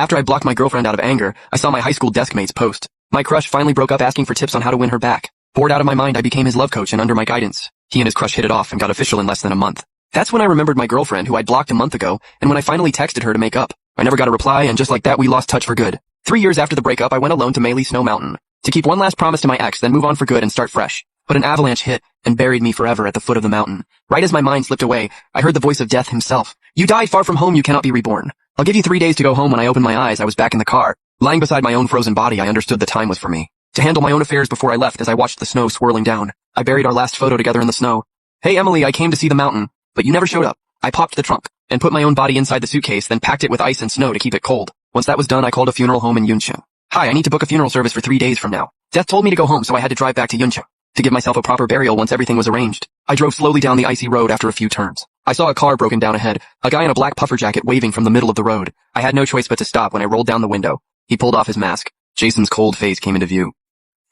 After I blocked my girlfriend out of anger, I saw my high school desk mate's post. My crush finally broke up asking for tips on how to win her back. Bored out of my mind, I became his love coach and under my guidance. He and his crush hit it off and got official in less than a month. That's when I remembered my girlfriend who I'd blocked a month ago, and when I finally texted her to make up. I never got a reply, and just like that we lost touch for good. 3 years after the breakup, I went alone to Meili Snow Mountain to keep one last promise to my ex, then move on for good and start fresh. But an avalanche hit and buried me forever at the foot of the mountain. Right as my mind slipped away, I heard the voice of death himself. You died far from home, you cannot be reborn. I'll give you 3 days to go home. When I opened my eyes, I was back in the car. Lying beside my own frozen body, I understood the time was for me to handle my own affairs before I left. As I watched the snow swirling down, I buried our last photo together in the snow. Hey Emily, I came to see the mountain, but you never showed up. I popped the trunk and put my own body inside the suitcase, then packed it with ice and snow to keep it cold. Once that was done, I called a funeral home in Yuncheng. Hi, I need to book a funeral service for 3 days from now. Death told me to go home, so I had to drive back to Yuncheng to give myself a proper burial once everything was arranged. I drove slowly down the icy road. After a few turns, I saw a car broken down ahead, a guy in a black puffer jacket waving from the middle of the road. I had no choice but to stop when I rolled down the window. He pulled off his mask. Jason's cold face came into view.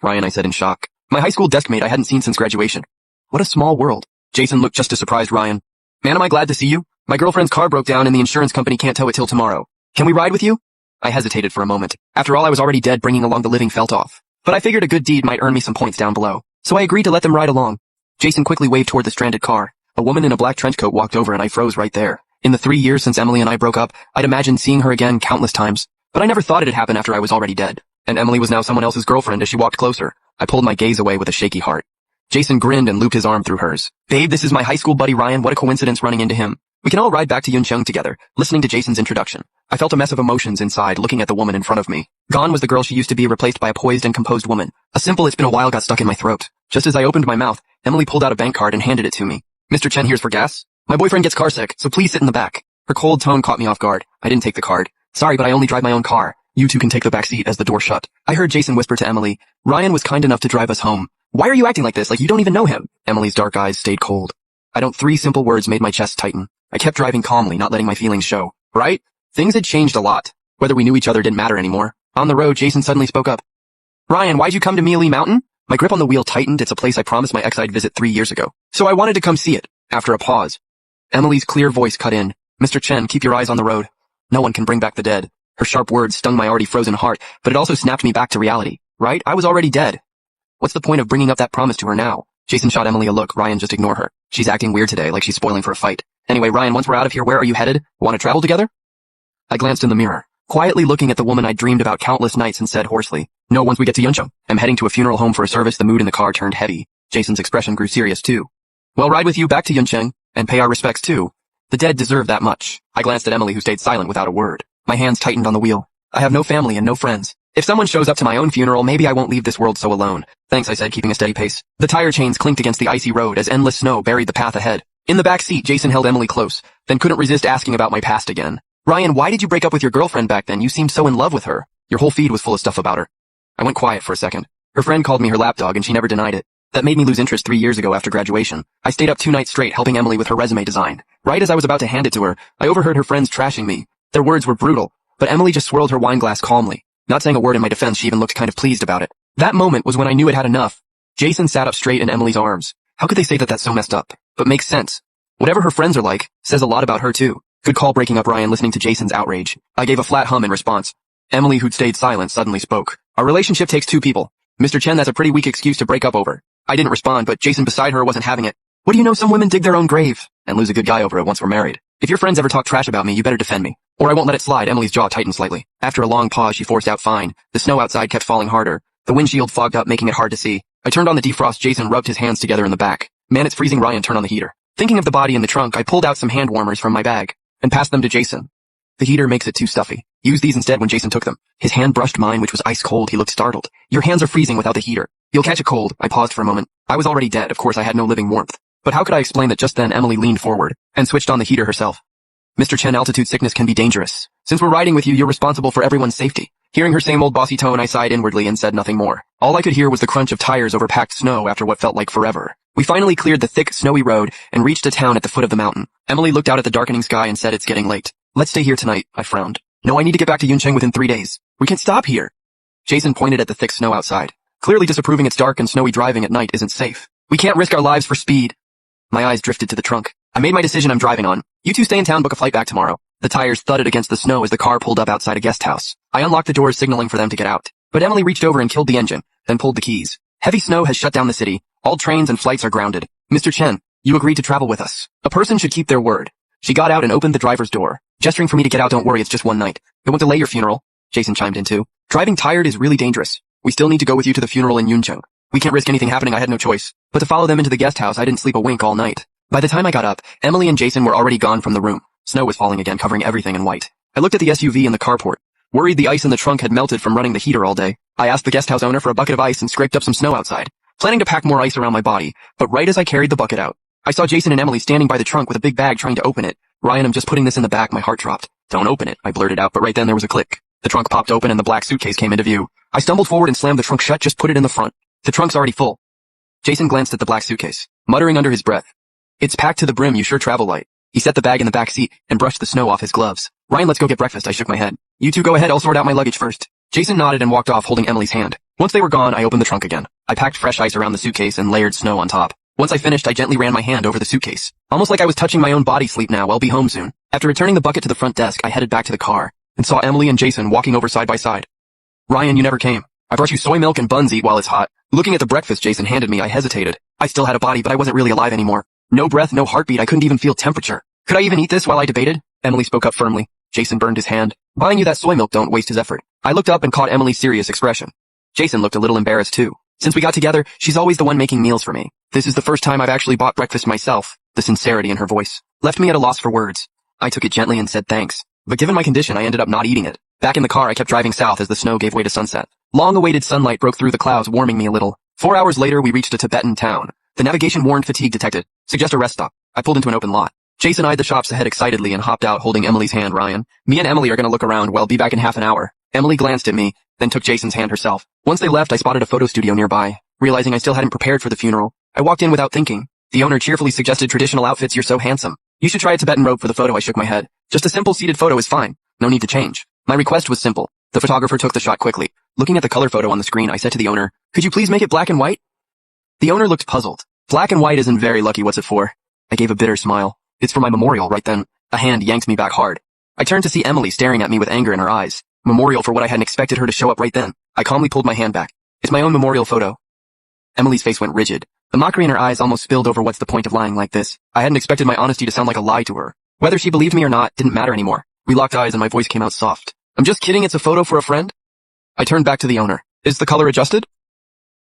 Ryan, I said in shock. My high school desk mate I hadn't seen since graduation. What a small world. Jason looked just as surprised. Ryan, man, am I glad to see you. My girlfriend's car broke down and the insurance company can't tow it till tomorrow. Can we ride with you? I hesitated for a moment. After all, I was already dead. Bringing along the living felt off. But I figured a good deed might earn me some points down below, so I agreed to let them ride along. Jason quickly waved toward the stranded car. A woman in a black trench coat walked over and I froze right there. In the 3 years since Emily and I broke up, I'd imagined seeing her again countless times, but I never thought it'd happen after I was already dead. And Emily was now someone else's girlfriend. As she walked closer, I pulled my gaze away with a shaky heart. Jason grinned and looped his arm through hers. Babe, this is my high school buddy Ryan. What a coincidence running into him. We can all ride back to Yuncheng together. Listening to Jason's introduction, I felt a mess of emotions inside looking at the woman in front of me. Gone was the girl she used to be, replaced by a poised and composed woman. A simple "it's been a while" got stuck in my throat. Just as I opened my mouth, Emily pulled out a bank card and handed it to me. Mr. Chen, here's for gas. My boyfriend gets car sick, so please sit in the back. Her cold tone caught me off guard. I didn't take the card. Sorry, but I only drive my own car. You two can take the back seat. As the door shut, I heard Jason whisper to Emily, Ryan was kind enough to drive us home. Why are you acting like this, like you don't even know him? Emily's dark eyes stayed cold. I don't. 3 simple words made my chest tighten. I kept driving calmly, not letting my feelings show. Right? Things had changed a lot. Whether we knew each other didn't matter anymore. On the road, Jason suddenly spoke up. Ryan, why'd you come to Meili Mountain? My grip on the wheel tightened. It's a place I promised my ex I'd visit 3 years ago, so I wanted to come see it. After a pause, Emily's clear voice cut in. Mr. Chen, keep your eyes on the road. No one can bring back the dead. Her sharp words stung my already frozen heart, but it also snapped me back to reality. Right? I was already dead. What's the point of bringing up that promise to her now? Jason shot Emily a look. Ryan, just ignore her. She's acting weird today, like she's spoiling for a fight. Anyway, Ryan, once we're out of here, where are you headed? Want to travel together? I glanced in the mirror, quietly looking at the woman I'd dreamed about countless nights, and said hoarsely, no, once we get to Yuncheng. I'm heading to a funeral home for a service. The mood in the car turned heavy. Jason's expression grew serious too. Well, ride with you back to Yuncheng, and pay our respects too. The dead deserve that much. I glanced at Emily, who stayed silent without a word. My hands tightened on the wheel. I have no family and no friends. If someone shows up to my own funeral, maybe I won't leave this world so alone. Thanks, I said, keeping a steady pace. The tire chains clinked against the icy road as endless snow buried the path ahead. In the back seat, Jason held Emily close, then couldn't resist asking about my past again. Ryan, why did you break up with your girlfriend back then? You seemed so in love with her. Your whole feed was full of stuff about her. I went quiet for a second. Her friend called me her lapdog and she never denied it. That made me lose interest 3 years ago after graduation. I stayed up 2 nights straight helping Emily with her resume design. Right as I was about to hand it to her, I overheard her friends trashing me. Their words were brutal, but Emily just swirled her wine glass calmly. Not saying a word in my defense, she even looked kind of pleased about it. That moment was when I knew it had enough. Jason sat up straight in Emily's arms. How could they say that that's so messed up? But makes sense. Whatever her friends are like, says a lot about her too. Good call breaking up, Ryan, listening to Jason's outrage. I gave a flat hum in response. Emily, who'd stayed silent, suddenly spoke. Our relationship takes 2 people. Mr. Chen, that's a pretty weak excuse to break up over. I didn't respond, but Jason beside her wasn't having it. What do you know, some women dig their own grave and lose a good guy over it once we're married. If your friends ever talk trash about me, you better defend me, or I won't let it slide. Emily's jaw tightened slightly. After a long pause, she forced out, fine. The snow outside kept falling harder. The windshield fogged up, making it hard to see. I turned on the defrost. Jason rubbed his hands together in the back. Man, it's freezing. Ryan, turn on the heater. Thinking of the body in the trunk, I pulled out some hand warmers from my bag and passed them to Jason. The heater makes it too stuffy. Use these instead. When Jason took them, his hand brushed mine, which was ice cold. He looked startled. Your hands are freezing without the heater. You'll catch a cold. I paused for a moment. I was already dead. Of course, I had no living warmth. But how could I explain that? Just then, Emily leaned forward and switched on the heater herself. Mr. Chen, altitude sickness can be dangerous. Since we're riding with you, you're responsible for everyone's safety. Hearing her same old bossy tone, I sighed inwardly and said nothing more. All I could hear was the crunch of tires over packed snow after what felt like forever. We finally cleared the thick, snowy road and reached a town at the foot of the mountain. Emily looked out at the darkening sky and said, it's getting late. Let's stay here tonight. I frowned. No, I need to get back to Yuncheng within 3 days. We can't stop here. Jason pointed at the thick snow outside, clearly disapproving. It's dark and snowy. Driving at night isn't safe. We can't risk our lives for speed. My eyes drifted to the trunk. I made my decision. I'm driving on. You two stay in town, book a flight back tomorrow. The tires thudded against the snow as the car pulled up outside a guest house. I unlocked the doors, signaling for them to get out. But Emily reached over and killed the engine, then pulled the keys. Heavy snow has shut down the city. All trains and flights are grounded. Mr. Chen, you agreed to travel with us. A person should keep their word. She got out and opened the driver's door, gesturing for me to get out. Don't worry, it's just one night. It won't delay your funeral. Jason chimed in too. Driving tired is really dangerous. We still need to go with you to the funeral in Yuncheng. We can't risk anything happening. I had no choice. But to follow them into the guest house, I didn't sleep a wink all night. By the time I got up, Emily and Jason were already gone from the room. Snow was falling again, covering everything in white. I looked at the SUV in the carport, worried the ice in the trunk had melted from running the heater all day. I asked the guest house owner for a bucket of ice and scraped up some snow outside, planning to pack more ice around my body. But right as I carried the bucket out, I saw Jason and Emily standing by the trunk with a big bag trying to open it. Ryan, I'm just putting this in the back. My heart dropped. Don't open it, I blurted out, but right then there was a click. The trunk popped open and the black suitcase came into view. I stumbled forward and slammed the trunk shut. Just put it in the front. The trunk's already full. Jason glanced at the black suitcase, muttering under his breath. It's packed to the brim. You sure travel light. He set the bag in the back seat and brushed the snow off his gloves. Ryan, let's go get breakfast. I shook my head. You two go ahead. I'll sort out my luggage first. Jason nodded and walked off holding Emily's hand. Once they were gone, I opened the trunk again. I packed fresh ice around the suitcase and layered snow on top. Once I finished, I gently ran my hand over the suitcase, almost like I was touching my own body. Sleep now. I'll be home soon. After returning the bucket to the front desk, I headed back to the car and saw Emily and Jason walking over side by side. Ryan, you never came. I brought you soy milk and buns. Eat while it's hot. Looking at the breakfast Jason handed me, I hesitated. I still had a body, but I wasn't really alive anymore. No breath, no heartbeat. I couldn't even feel temperature. Could I even eat this? While I debated, Emily spoke up firmly. Jason burned his hand. Buying you that soy milk, don't waste his effort. I looked up and caught Emily's serious expression. Jason looked a little embarrassed too. Since we got together, she's always the one making meals for me. This is the first time I've actually bought breakfast myself. The sincerity in her voice left me at a loss for words. I took it gently and said thanks. But given my condition, I ended up not eating it. Back in the car, I kept driving south as the snow gave way to sunset. Long-awaited sunlight broke through the clouds, warming me a little. 4 hours later, we reached a Tibetan town. The navigation warned fatigue detected. Suggest a rest stop. I pulled into an open lot. Jason eyed the shops ahead excitedly and hopped out holding Emily's hand. Ryan, me and Emily are gonna look around. Well, be back in half an hour. Emily glanced at me, then took Jason's hand herself. Once they left, I spotted a photo studio nearby. Realizing I still hadn't prepared for the funeral, I walked in without thinking. The owner cheerfully suggested traditional outfits. You're so handsome. You should try a Tibetan robe for the photo. I shook my head. Just a simple seated photo is fine. No need to change. My request was simple. The photographer took the shot quickly. Looking at the color photo on the screen, I said to the owner, could you please make it black and white? The owner looked puzzled. Black and white isn't very lucky. What's it for? I gave a bitter smile. It's for my memorial. Right then, a hand yanked me back hard. I turned to see Emily staring at me with anger in her eyes. Memorial for what? I hadn't expected her to show up right then. I calmly pulled my hand back. It's my own memorial photo. Emily's face went rigid. The mockery in her eyes almost spilled over. What's the point of lying like this? I hadn't expected my honesty to sound like a lie to her. Whether she believed me or not didn't matter anymore. We locked eyes and my voice came out soft. I'm just kidding. It's a photo for a friend. I turned back to the owner. Is the color adjusted?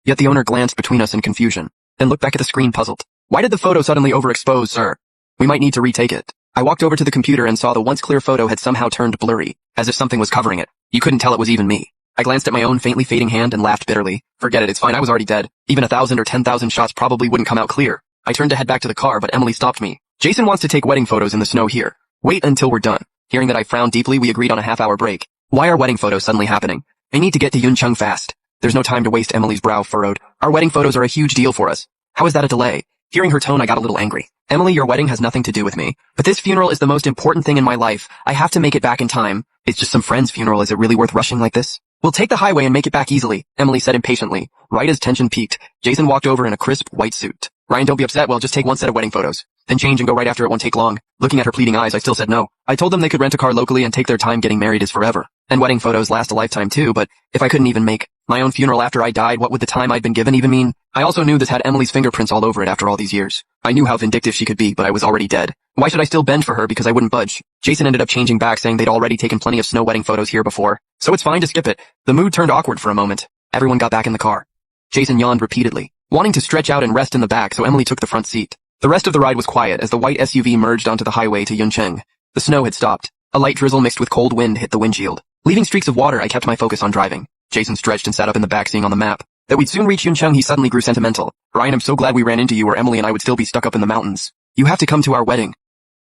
Yet the owner glanced between us in confusion, then looked back at the screen puzzled. Why did the photo suddenly overexpose, sir? We might need to retake it. I walked over to the computer and saw the once clear photo had somehow turned blurry, as if something was covering it. You couldn't tell it was even me. I glanced at my own faintly fading hand and laughed bitterly. Forget it, it's fine. I was already dead. Even 1,000 or 10,000 shots probably wouldn't come out clear. I turned to head back to the car, but Emily stopped me. Jason wants to take wedding photos in the snow here. Wait until we're done. Hearing that I frowned deeply, we agreed on a half-hour break. Why are wedding photos suddenly happening? I need to get to Yuncheng fast. There's no time to waste. Emily's brow furrowed. Our wedding photos are a huge deal for us. How is that a delay? Hearing her tone, I got a little angry. Emily, your wedding has nothing to do with me. But this funeral is the most important thing in my life. I have to make it back in time. It's just some friend's funeral. Is it really worth rushing like this? We'll take the highway and make it back easily, Emily said impatiently. Right as tension peaked, Jason walked over in a crisp white suit. Ryan, don't be upset. Well, just take one set of wedding photos. Then change and go right after. It won't take long. Looking at her pleading eyes, I still said no. I told them they could rent a car locally and take their time. Getting married is forever. And wedding photos last a lifetime too, but if I couldn't even make my own funeral after I died, what would the time I'd been given even mean? I also knew this had Emily's fingerprints all over it after all these years. I knew how vindictive she could be, but I was already dead. Why should I still bend for her because I wouldn't budge? Jason ended up changing back, saying they'd already taken plenty of snow wedding photos here before, so it's fine to skip it. The mood turned awkward for a moment. Everyone got back in the car. Jason yawned repeatedly, wanting to stretch out and rest in the back, so Emily took the front seat. The rest of the ride was quiet as the white SUV merged onto the highway to Yuncheng. The snow had stopped. A light drizzle mixed with cold wind hit the windshield. Leaving streaks of water, I kept my focus on driving. Jason stretched and sat up in the back, seeing on the map that we'd soon reach Yuncheng. He suddenly grew sentimental. Ryan, I'm so glad we ran into you, or Emily and I would still be stuck up in the mountains. You have to come to our wedding.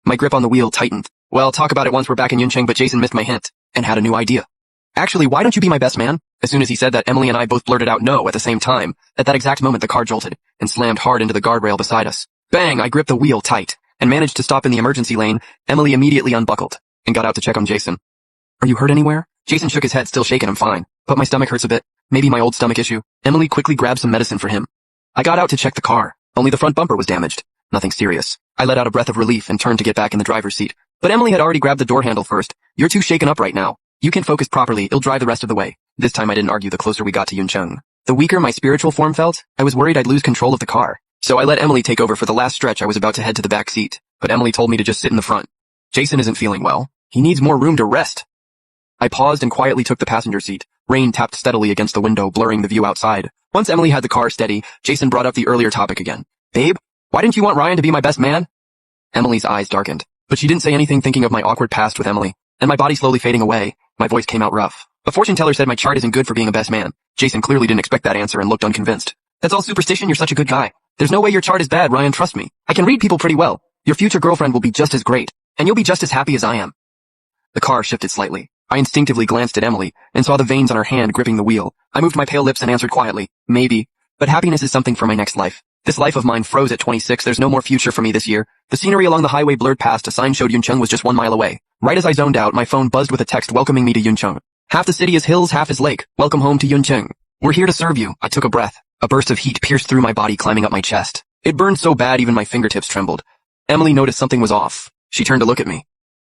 My grip on the wheel tightened. Well, talk about it once we're back in Yuncheng, but Jason missed my hint and had a new idea. Actually, why don't you be my best man? As soon as he said that, Emily and I both blurted out no at the same time. At that exact moment, the car jolted and slammed hard into the guardrail beside us. Bang! I gripped the wheel tight and managed to stop in the emergency lane. Emily immediately unbuckled and got out to check on Jason. Are you hurt anywhere? Jason shook his head, still shaking. I'm fine, but my stomach hurts a bit. Maybe my old stomach issue. Emily quickly grabbed some medicine for him. I got out to check the car. Only the front bumper was damaged. Nothing serious. I let out a breath of relief and turned to get back in the driver's seat. But Emily had already grabbed the door handle first. You're too shaken up right now. You can't focus properly, it'll drive the rest of the way. This time I didn't argue the closer we got to Yuncheng. The weaker my spiritual form felt, I was worried I'd lose control of the car. So I let Emily take over for the last stretch. I was about to head to the back seat, but Emily told me to just sit in the front. Jason isn't feeling well. He needs more room to rest. I paused and quietly took the passenger seat. Rain tapped steadily against the window, blurring the view outside. Once Emily had the car steady, Jason brought up the earlier topic again. Babe, why didn't you want Ryan to be my best man? Emily's eyes darkened, but she didn't say anything, thinking of my awkward past with Emily, and my body slowly fading away. My voice came out rough. A fortune teller said my chart isn't good for being a best man. Jason clearly didn't expect that answer and looked unconvinced. That's all superstition, you're such a good guy. There's no way your chart is bad, Ryan, trust me. I can read people pretty well. Your future girlfriend will be just as great, and you'll be just as happy as I am. The car shifted slightly. I instinctively glanced at Emily and saw the veins on her hand gripping the wheel. I moved my pale lips and answered quietly, maybe. But happiness is something for my next life. This life of mine froze at 26, there's no more future for me this year. The scenery along the highway blurred past, a sign showed Yuncheng was just 1 mile away. Right as I zoned out, my phone buzzed with a text welcoming me to Yuncheng. Half the city is hills, half is lake. Welcome home to Yuncheng. We're here to serve you. I took a breath. A burst of heat pierced through my body, climbing up my chest. It burned so bad even my fingertips trembled. Emily noticed something was off. She turned to look at me.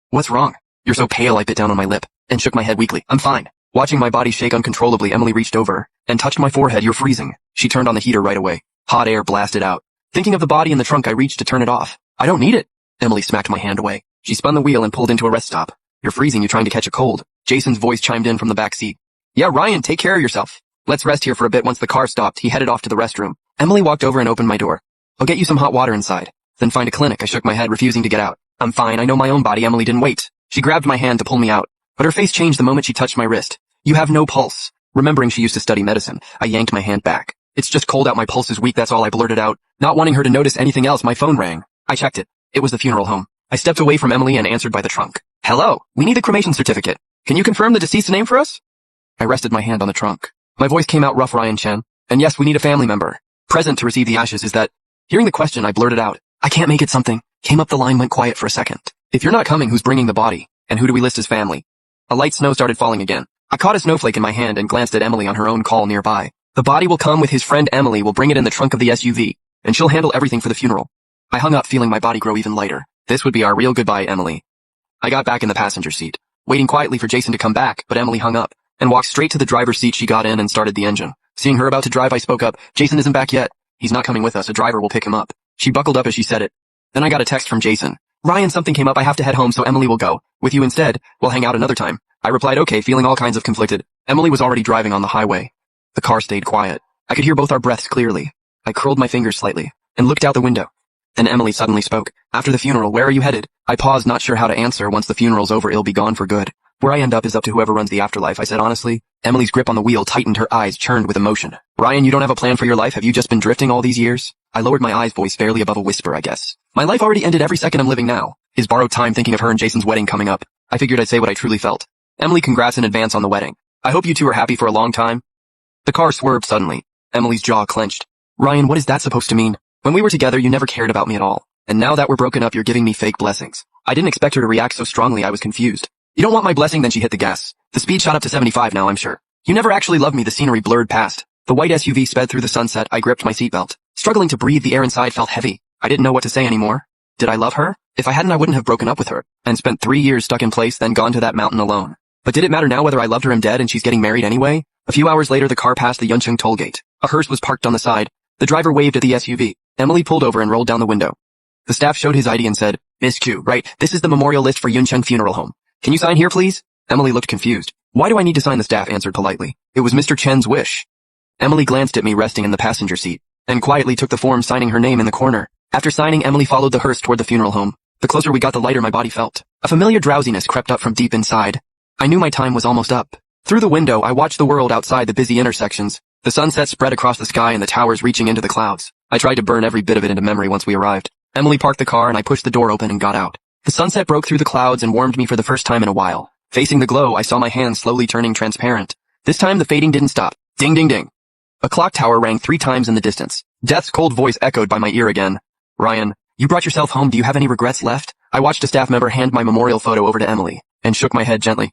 What's wrong? You're so pale, I bit down on my lip and shook my head weakly. I'm fine. Watching my body shake uncontrollably, Emily reached over and touched my forehead. You're freezing. She turned on the heater right away. Hot air blasted out. Thinking of the body in the trunk, I reached to turn it off. I don't need it. Emily smacked my hand away. She spun the wheel and pulled into a rest stop. You're freezing, you trying to catch a cold. Jason's voice chimed in from the back seat. Yeah, Ryan, take care of yourself. Let's rest here for a bit. Once the car stopped, he headed off to the restroom. Emily walked over and opened my door. I'll get you some hot water inside. Then find a clinic. I shook my head, refusing to get out. I'm fine, I know my own body. Emily didn't wait. She grabbed my hand to pull me out, but her face changed the moment she touched my wrist. You have no pulse. Remembering she used to study medicine, I yanked my hand back. It's just cold out, my pulse is weak, that's all I blurted out. Not wanting her to notice anything else, my phone rang. I checked it. It was the funeral home. I stepped away from Emily and answered by the trunk. Hello, we need the cremation certificate. Can you confirm the deceased's name for us? I rested my hand on the trunk. My voice came out rough, Ryan Chen. And yes, we need a family member present to receive the ashes. Is that... Hearing the question, I blurted out. I can't make it something. Came up the line, went quiet for a second. If you're not coming, who's bringing the body? And who do we list as family? A light snow started falling again. I caught a snowflake in my hand and glanced at Emily on her own call nearby. The body will come with his friend Emily, will bring it in the trunk of the SUV, and she'll handle everything for the funeral. I hung up, feeling my body grow even lighter. This would be our real goodbye, Emily. I got back in the passenger seat, waiting quietly for Jason to come back, but Emily hung up and walked straight to the driver's seat. She got in and started the engine. Seeing her about to drive, I spoke up. Jason isn't back yet. He's not coming with us. A driver will pick him up. She buckled up as she said it. Then I got a text from Jason. Ryan, something came up. I have to head home, so Emily will go with you instead. We'll hang out another time. I replied okay, feeling all kinds of conflicted. Emily was already driving on the highway. The car stayed quiet. I could hear both our breaths clearly. I curled my fingers slightly and looked out the window. Then Emily suddenly spoke. After the funeral, where are you headed? I paused, not sure how to answer. Once the funeral's over, it'll be gone for good. Where I end up is up to whoever runs the afterlife, I said honestly. Emily's grip on the wheel tightened, her eyes churned with emotion. Ryan, you don't have a plan for your life? Have you just been drifting all these years? I lowered my eyes, voice barely above a whisper, I guess. My life already ended every second I'm living now. Is borrowed time, thinking of her and Jason's wedding coming up. I figured I'd say what I truly felt. Emily, congrats in advance on the wedding. I hope you two are happy for a long time. The car swerved suddenly. Emily's jaw clenched. Ryan, what is that supposed to mean? When we were together, you never cared about me at all. And now that we're broken up, you're giving me fake blessings. I didn't expect her to react so strongly. I was confused. You don't want my blessing? Then she hit the gas. The speed shot up to 75 now, I'm sure. You never actually loved me. The scenery blurred past. The white SUV sped through the sunset. I gripped my seatbelt. Struggling to breathe, the air inside felt heavy. I didn't know what to say anymore. Did I love her? If I hadn't, I wouldn't have broken up with her and spent 3 years stuck in place, then gone to that mountain alone. But did it matter now whether I loved her? I'm dead and she's getting married anyway? A few hours later, the car passed the Yuncheng toll gate. A hearse was parked on the side. The driver waved at the SUV. Emily pulled over and rolled down the window. The staff showed his ID and said, Miss Q, right, this is the memorial list for Yuncheng Funeral Home. Can you sign here, please? Emily looked confused. Why do I need to sign? The staff answered politely. It was Mr. Chen's wish. Emily glanced at me resting in the passenger seat and quietly took the form, signing her name in the corner. After signing, Emily followed the hearse toward the funeral home. The closer we got, the lighter my body felt. A familiar drowsiness crept up from deep inside. I knew my time was almost up. Through the window, I watched the world outside, the busy intersections. The sunset spread across the sky and the towers reaching into the clouds. I tried to burn every bit of it into memory once we arrived. Emily parked the car and I pushed the door open and got out. The sunset broke through the clouds and warmed me for the first time in a while. Facing the glow, I saw my hands slowly turning transparent. This time the fading didn't stop. Ding ding ding. A clock tower rang 3 times in the distance. Death's cold voice echoed by my ear again. Ryan, you brought yourself home. Do you have any regrets left? I watched a staff member hand my memorial photo over to Emily and shook my head gently.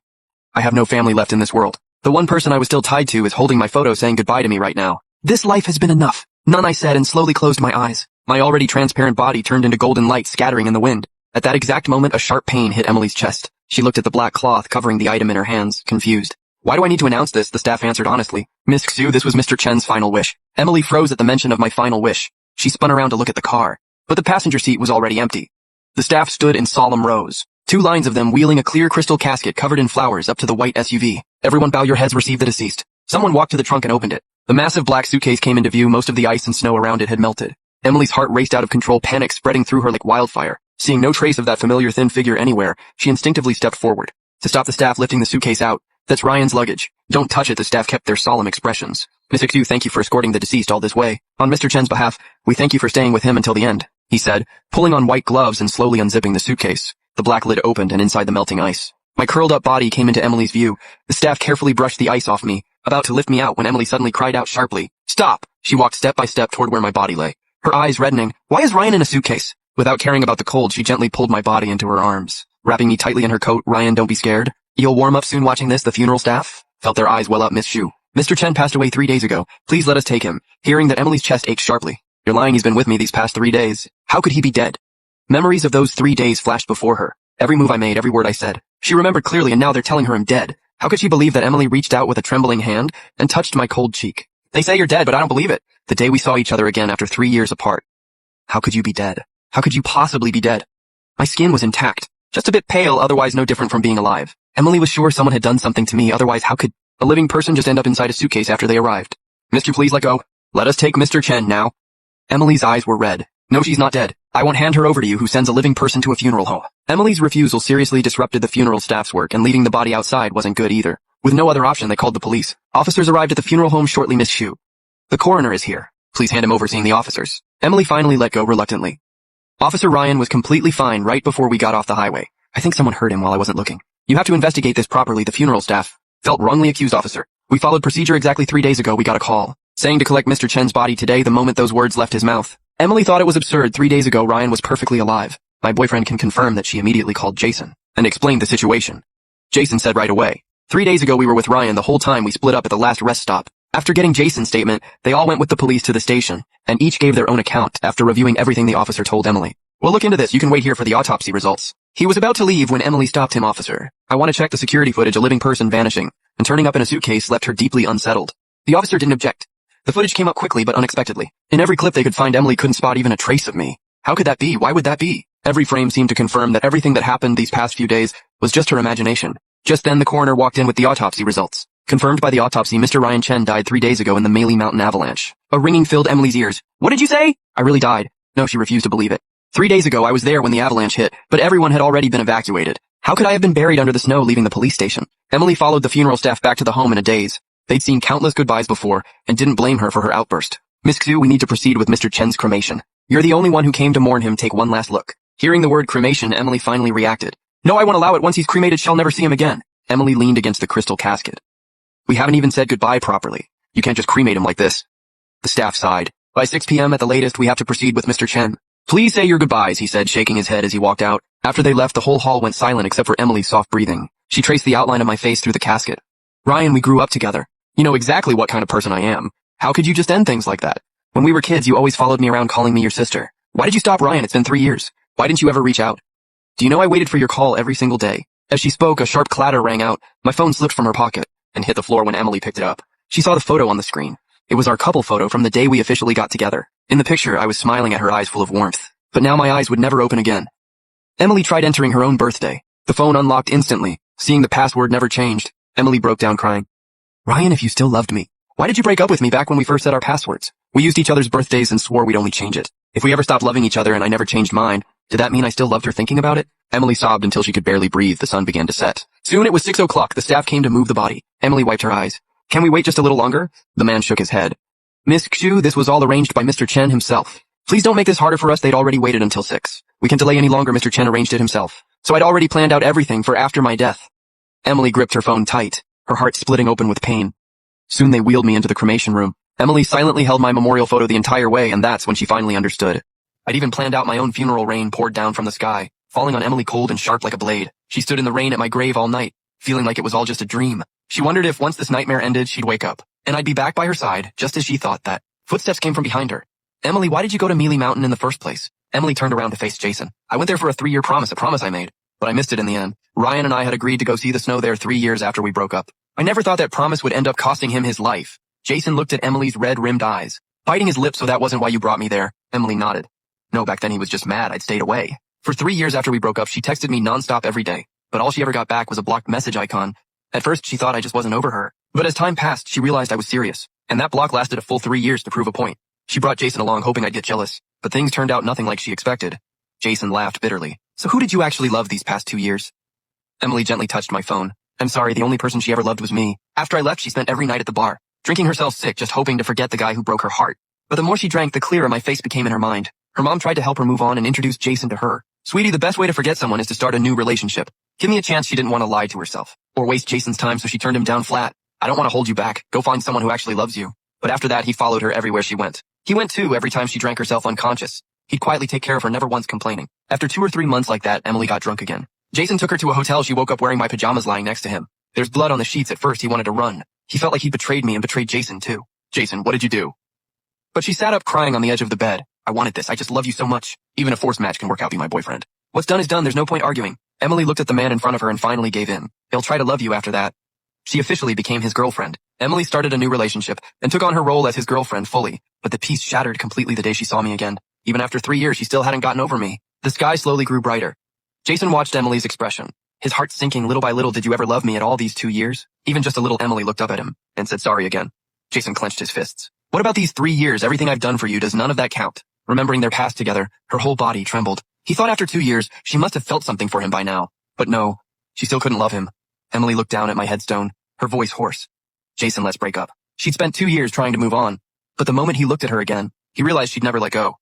I have no family left in this world. The one person I was still tied to is holding my photo, saying goodbye to me right now. This life has been enough. None, I said, and slowly closed my eyes. My already transparent body turned into golden light scattering in the wind. At that exact moment, a sharp pain hit Emily's chest. She looked at the black cloth covering the item in her hands, confused. Why do I need to announce this? The staff answered honestly. Miss Xu, this was Mr. Chen's final wish. Emily froze at the mention of my final wish. She spun around to look at the car, but the passenger seat was already empty. The staff stood in solemn rows, 2 lines of them wheeling a clear crystal casket covered in flowers up to the white SUV. Everyone bow your heads, receive the deceased. Someone walked to the trunk and opened it. The massive black suitcase came into view. Most of the ice and snow around it had melted. Emily's heart raced out of control, panic spreading through her like wildfire. Seeing no trace of that familiar thin figure anywhere, she instinctively stepped forward to stop the staff lifting the suitcase out. That's Ryan's luggage. Don't touch it. The staff kept their solemn expressions. Miss Xu, thank you for escorting the deceased all this way. On Mr. Chen's behalf, we thank you for staying with him until the end, he said, pulling on white gloves and slowly unzipping the suitcase. The black lid opened and inside the melting ice, my curled up body came into Emily's view. The staff carefully brushed the ice off me, about to lift me out when Emily suddenly cried out sharply. Stop! She walked step by step toward where my body lay, her eyes reddening. Why is Ryan in a suitcase? Without caring about the cold, she gently pulled my body into her arms, wrapping me tightly in her coat. Ryan, don't be scared. You'll warm up soon. Watching this, the funeral staff felt their eyes well up. Miss Xu, Mr. Chen passed away 3 days ago. Please let us take him. Hearing that, Emily's chest ached sharply. You're lying. He's been with me these past 3 days. How could he be dead? Memories of those 3 days flashed before her. Every move I made, every word I said. She remembered clearly, and now they're telling her I'm dead. How could she believe that? Emily reached out with a trembling hand and touched my cold cheek. They say you're dead, but I don't believe it. The day we saw each other again after 3 years apart. How could you be dead? How could you possibly be dead? My skin was intact, just a bit pale, otherwise no different from being alive. Emily was sure someone had done something to me, otherwise how could a living person just end up inside a suitcase after they arrived? Mister, please let go. Let us take Mr. Chen now. Emily's eyes were red. No, she's not dead. I won't hand her over to you. Who sends a living person to a funeral home? Emily's refusal seriously disrupted the funeral staff's work, and leaving the body outside wasn't good either. With no other option, they called the police. Officers arrived at the funeral home shortly. Miss Xu, the coroner is here. Please hand him over. Seeing the officers, Emily finally let go reluctantly. Officer Ryan was completely fine right before we got off the highway. I think someone hurt him while I wasn't looking. You have to investigate this properly. The funeral staff felt wrongly accused, officer. We followed procedure exactly 3 days ago. We got a call saying to collect Mr. Chen's body today. The moment those words left his mouth, Emily thought it was absurd. 3 days ago, Ryan was perfectly alive. My boyfriend can confirm that. She immediately called Jason and explained the situation. Jason said right away, 3 days ago we were with Ryan the whole time. We split up at the last rest stop. After getting Jason's statement, they all went with the police to the station, and each gave their own account. After reviewing everything, the officer told Emily, we'll look into this. You can wait here for the autopsy results. He was about to leave when Emily stopped him. Officer, I want to check the security footage. A living person vanishing and turning up in a suitcase left her deeply unsettled. The officer didn't object. The footage came up quickly but unexpectedly. In every clip they could find, Emily couldn't spot even a trace of me. How could that be? Why would that be? Every frame seemed to confirm that everything that happened these past few days was just her imagination. Just then the coroner walked in with the autopsy results. Confirmed by the autopsy, Mr. Ryan Chen died 3 days ago in the Meili Mountain avalanche. A ringing filled Emily's ears. What did you say? I really died. No, she refused to believe it. 3 days ago I was there when the avalanche hit, but everyone had already been evacuated. How could I have been buried under the snow leaving the police station? Emily followed the funeral staff back to the home in a daze. They'd seen countless goodbyes before and didn't blame her for her outburst. Miss Xu, we need to proceed with Mr. Chen's cremation. You're the only one who came to mourn him. Take one last look. Hearing the word cremation, Emily finally reacted. No, I won't allow it. Once he's cremated, she'll never see him again. Emily leaned against the crystal casket. We haven't even said goodbye properly. You can't just cremate him like this. The staff sighed. By 6 p.m. at the latest, we have to proceed with Mr. Chen. Please say your goodbyes, he said, shaking his head as he walked out. After they left, the whole hall went silent except for Emily's soft breathing. She traced the outline of my face through the casket. Ryan, we grew up together. You know exactly what kind of person I am. How could you just end things like that? When we were kids, you always followed me around calling me your sister. Why did you stop, Ryan? It's been 3 years. Why didn't you ever reach out? Do you know I waited for your call every single day? As she spoke, a sharp clatter rang out. My phone slipped from her pocket and hit the floor when Emily picked it up. She saw the photo on the screen. It was our couple photo from the day we officially got together. In the picture, I was smiling at her, eyes full of warmth. But now my eyes would never open again. Emily tried entering her own birthday. The phone unlocked instantly. Seeing the password never changed, Emily broke down crying. Ryan, if you still loved me, why did you break up with me back when we first set our passwords? We used each other's birthdays and swore we'd only change it. If we ever stopped loving each other and I never changed mine, did that mean I still loved her? Thinking about it, Emily sobbed until she could barely breathe. The sun began to set. Soon it was 6 o'clock. The staff came to move the body. Emily wiped her eyes. Can we wait just a little longer? The man shook his head. Miss Xu, this was all arranged by Mr. Chen himself. Please don't make this harder for us. They'd already waited until 6. We can't delay any longer. Mr. Chen arranged it himself. So I'd already planned out everything for after my death. Emily gripped her phone tight, her heart splitting open with pain. Soon they wheeled me into the cremation room. Emily silently held my memorial photo the entire way, and that's when she finally understood. I'd even planned out my own funeral. Rain poured down from the sky, falling on Emily cold and sharp like a blade. She stood in the rain at my grave all night, feeling like it was all just a dream. She wondered if once this nightmare ended, she'd wake up, and I'd be back by her side, just as she thought that. Footsteps came from behind her. Emily, why did you go to Meili Mountain in the first place? Emily turned around to face Jason. I went there for a 3-year promise, a promise I made. But I missed it in the end. Ryan and I had agreed to go see the snow there 3 years after we broke up. I never thought that promise would end up costing him his life. Jason looked at Emily's red-rimmed eyes, biting his lip. So that wasn't why you brought me there. Emily nodded. No, back then he was just mad I'd stayed away. For 3 years after we broke up, she texted me nonstop every day. But all she ever got back was a blocked message icon. At first, she thought I just wasn't over her. But as time passed, she realized I was serious. And that block lasted a full 3 years to prove a point. She brought Jason along hoping I'd get jealous. But things turned out nothing like she expected. Jason laughed bitterly. So who did you actually love these past 2 years? Emily gently touched my phone. I'm sorry, the only person she ever loved was me. After I left, she spent every night at the bar, drinking herself sick, just hoping to forget the guy who broke her heart. But the more she drank, the clearer my face became in her mind. Her mom tried to help her move on and introduce Jason to her. Sweetie, the best way to forget someone is to start a new relationship. Give me a chance. She didn't want to lie to herself or waste Jason's time, so she turned him down flat. I don't want to hold you back. Go find someone who actually loves you. But after that, he followed her everywhere she went. He went too every time she drank herself unconscious. He'd quietly take care of her, never once complaining. After 2 or 3 months like that, Emily got drunk again. Jason took her to a hotel. She woke up wearing my pajamas lying next to him. There's blood on the sheets. At first, he wanted to run. He felt like he betrayed me and betrayed Jason too. Jason, what did you do? But she sat up crying on the edge of the bed. I wanted this. I just love you so much. Even a forced match can work out. Be my boyfriend. What's done is done. There's no point arguing. Emily looked at the man in front of her and finally gave in. He'll try to love you after that. She officially became his girlfriend. Emily started a new relationship and took on her role as his girlfriend fully. But the peace shattered completely the day she saw me again. Even after 3 years, she still hadn't gotten over me. The sky slowly grew brighter. Jason watched Emily's expression, his heart sinking little by little. Did you ever love me at all these 2 years? Even just a little. Emily looked up at him and said sorry again. Jason clenched his fists. What about these 3 years? Everything I've done for you, does none of that count? Remembering their past together, her whole body trembled. He thought after 2 years, she must have felt something for him by now. But no, she still couldn't love him. Emily looked down at my headstone, her voice hoarse. Jason, let's break up. She'd spent 2 years trying to move on. But the moment he looked at her again, he realized she'd never let go.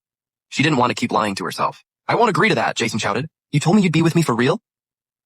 She didn't want to keep lying to herself. I won't agree to that, Jason shouted. You told me you'd be with me for real?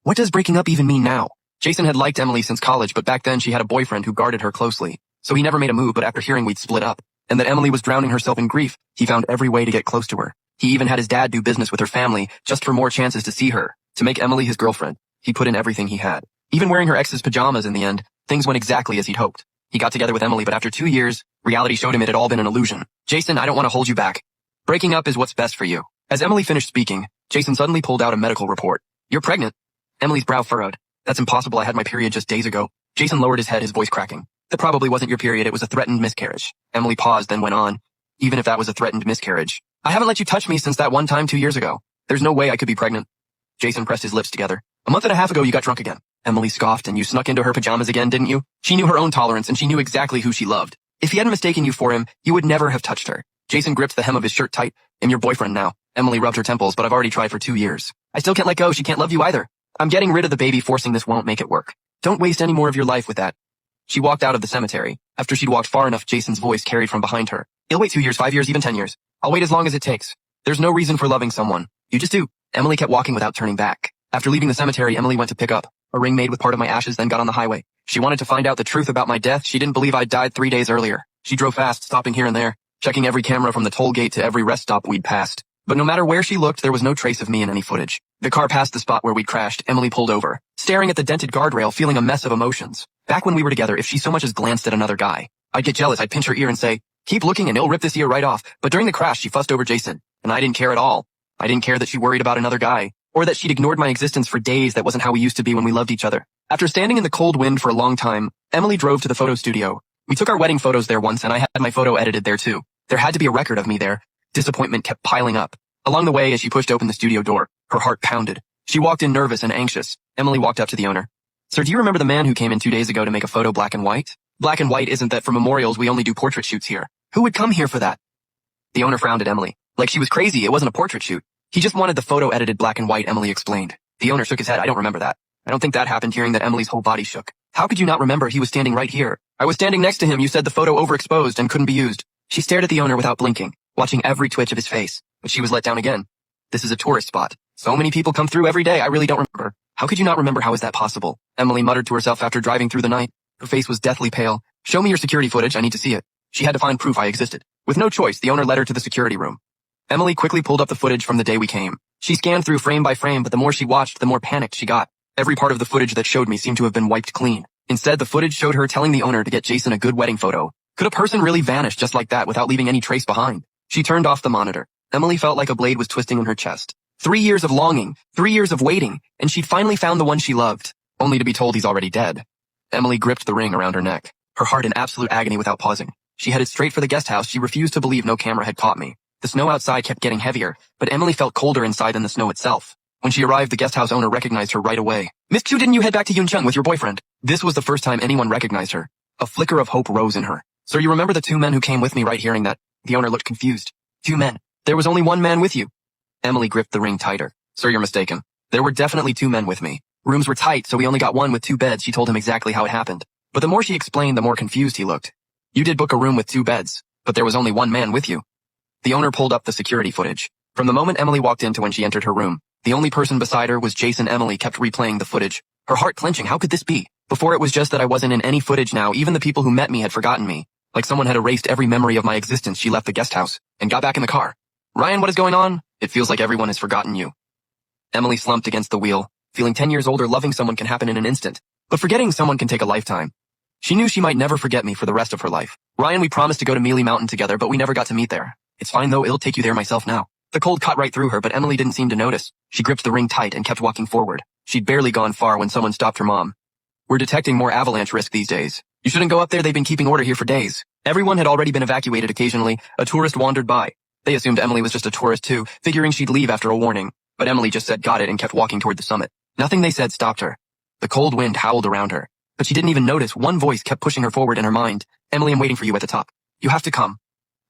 What does breaking up even mean now? Jason had liked Emily since college, but back then she had a boyfriend who guarded her closely. So he never made a move, but after hearing we'd split up, and that Emily was drowning herself in grief, he found every way to get close to her. He even had his dad do business with her family, just for more chances to see her, to make Emily his girlfriend. He put in everything he had. Even wearing her ex's pajamas in the end, things went exactly as he'd hoped. He got together with Emily, but after 2 years, reality showed him it had all been an illusion. Jason, I don't want to hold you back. Breaking up is what's best for you. As Emily finished speaking, Jason suddenly pulled out a medical report. You're pregnant. Emily's brow furrowed. That's impossible. I had my period just days ago. Jason lowered his head, his voice cracking. That probably wasn't your period. It was a threatened miscarriage. Emily paused, then went on. Even if that was a threatened miscarriage, I haven't let you touch me since that one time 2 years ago. There's no way I could be pregnant. Jason pressed his lips together. A month and a half ago, you got drunk again. Emily scoffed. And you snuck into her pajamas again, didn't you? She knew her own tolerance, and she knew exactly who she loved. If he hadn't mistaken you for him, you would never have touched her. Jason gripped the hem of his shirt tight. I'm your boyfriend now. Emily rubbed her temples, but I've already tried for 2 years. I still can't let go. She can't love you either. I'm getting rid of the baby. Forcing this won't make it work. Don't waste any more of your life with that. She walked out of the cemetery. After she'd walked far enough, Jason's voice carried from behind her. He'll wait 2 years, 5 years, even 10 years. I'll wait as long as it takes. There's no reason for loving someone. You just do. Emily kept walking without turning back. After leaving the cemetery, Emily went to pick up a ring made with part of my ashes, then got on the highway. She wanted to find out the truth about my death. She didn't believe I'd died 3 days earlier. She drove fast, stopping here and there, checking every camera from the toll gate to every rest stop we'd passed. But no matter where she looked, there was no trace of me in any footage. The car passed the spot where we'd crashed. Emily pulled over, staring at the dented guardrail, feeling a mess of emotions. Back when we were together, if she so much as glanced at another guy, I'd get jealous. I'd pinch her ear and say, keep looking and it'll rip this ear right off. But during the crash, she fussed over Jason, and I didn't care at all. I didn't care that she worried about another guy, or that she'd ignored my existence for days. That wasn't how we used to be when we loved each other. After standing in the cold wind for a long time, Emily drove to the photo studio. We took our wedding photos there once, and I had my photo edited there too. There had to be a record of me there. Disappointment kept piling up. Along the way, as she pushed open the studio door, her heart pounded. She walked in nervous and anxious. Emily walked up to the owner. Sir, do you remember the man who came in 2 days ago to make a photo black and white? Black and white isn't that for memorials. We only do portrait shoots here. Who would come here for that? The owner frowned at Emily. Like she was crazy. It wasn't a portrait shoot. He just wanted the photo edited black and white, Emily explained. The owner shook his head. I don't remember that. I don't think that happened. Hearing that, Emily's whole body shook. How could you not remember? He was standing right here. I was standing next to him. You said the photo overexposed and couldn't be used. She stared at the owner without blinking, watching every twitch of his face. But she was let down again. This is a tourist spot. So many people come through every day. I really don't remember. How could you not remember? How is that possible? Emily muttered to herself after driving through the night. Her face was deathly pale. Show me your security footage. I need to see it. She had to find proof I existed. With no choice, the owner led her to the security room. Emily quickly pulled up the footage from the day we came. She scanned through frame by frame, but the more she watched, the more panicked she got. Every part of the footage that showed me seemed to have been wiped clean. Instead, the footage showed her telling the owner to get Jason a good wedding photo. Could a person really vanish just like that without leaving any trace behind? She turned off the monitor. Emily felt like a blade was twisting in her chest. 3 years of longing, 3 years of waiting, and she'd finally found the one she loved, only to be told he's already dead. Emily gripped the ring around her neck, her heart in absolute agony without pausing. She headed straight for the guest house. She refused to believe no camera had caught me. The snow outside kept getting heavier, but Emily felt colder inside than the snow itself. When she arrived, the guest house owner recognized her right away. "Miss Chu, didn't you head back to Yuncheng with your boyfriend?" This was the first time anyone recognized her. A flicker of hope rose in her. "Sir, you remember the 2 men who came with me?" Right, hearing that, the owner looked confused. 2 men? There was only 1 man with you." Emily gripped the ring tighter. "Sir, you're mistaken. There were definitely 2 men with me. Rooms were tight, so we only got one with 2 beds." She told him exactly how it happened. But the more she explained, the more confused he looked. "You did book a room with 2 beds, but there was only 1 man with you." The owner pulled up the security footage. From the moment Emily walked in to when she entered her room, the only person beside her was Jason. Emily kept replaying the footage, her heart clenching. How could this be? Before it was just that I wasn't in any footage. Now even the people who met me had forgotten me. Like someone had erased every memory of my existence. She left the guest house and got back in the car. "Ryan, what is going on? It feels like everyone has forgotten you." Emily slumped against the wheel. Feeling 10 years older, loving someone can happen in an instant, but forgetting someone can take a lifetime. She knew she might never forget me for the rest of her life. "Ryan, we promised to go to Mealy Mountain together, but we never got to meet there." "It's fine though, I'll take you there myself now." The cold cut right through her, but Emily didn't seem to notice. She gripped the ring tight and kept walking forward. She'd barely gone far when someone stopped her mom. "We're detecting more avalanche risk these days. You shouldn't go up there. They've been keeping order here for days." Everyone had already been evacuated. Occasionally, a tourist wandered by. They assumed Emily was just a tourist too, figuring she'd leave after a warning. But Emily just said got it and kept walking toward the summit. Nothing they said stopped her. The cold wind howled around her, but she didn't even notice. One voice kept pushing her forward in her mind. "Emily, I'm waiting for you at the top. You have to come."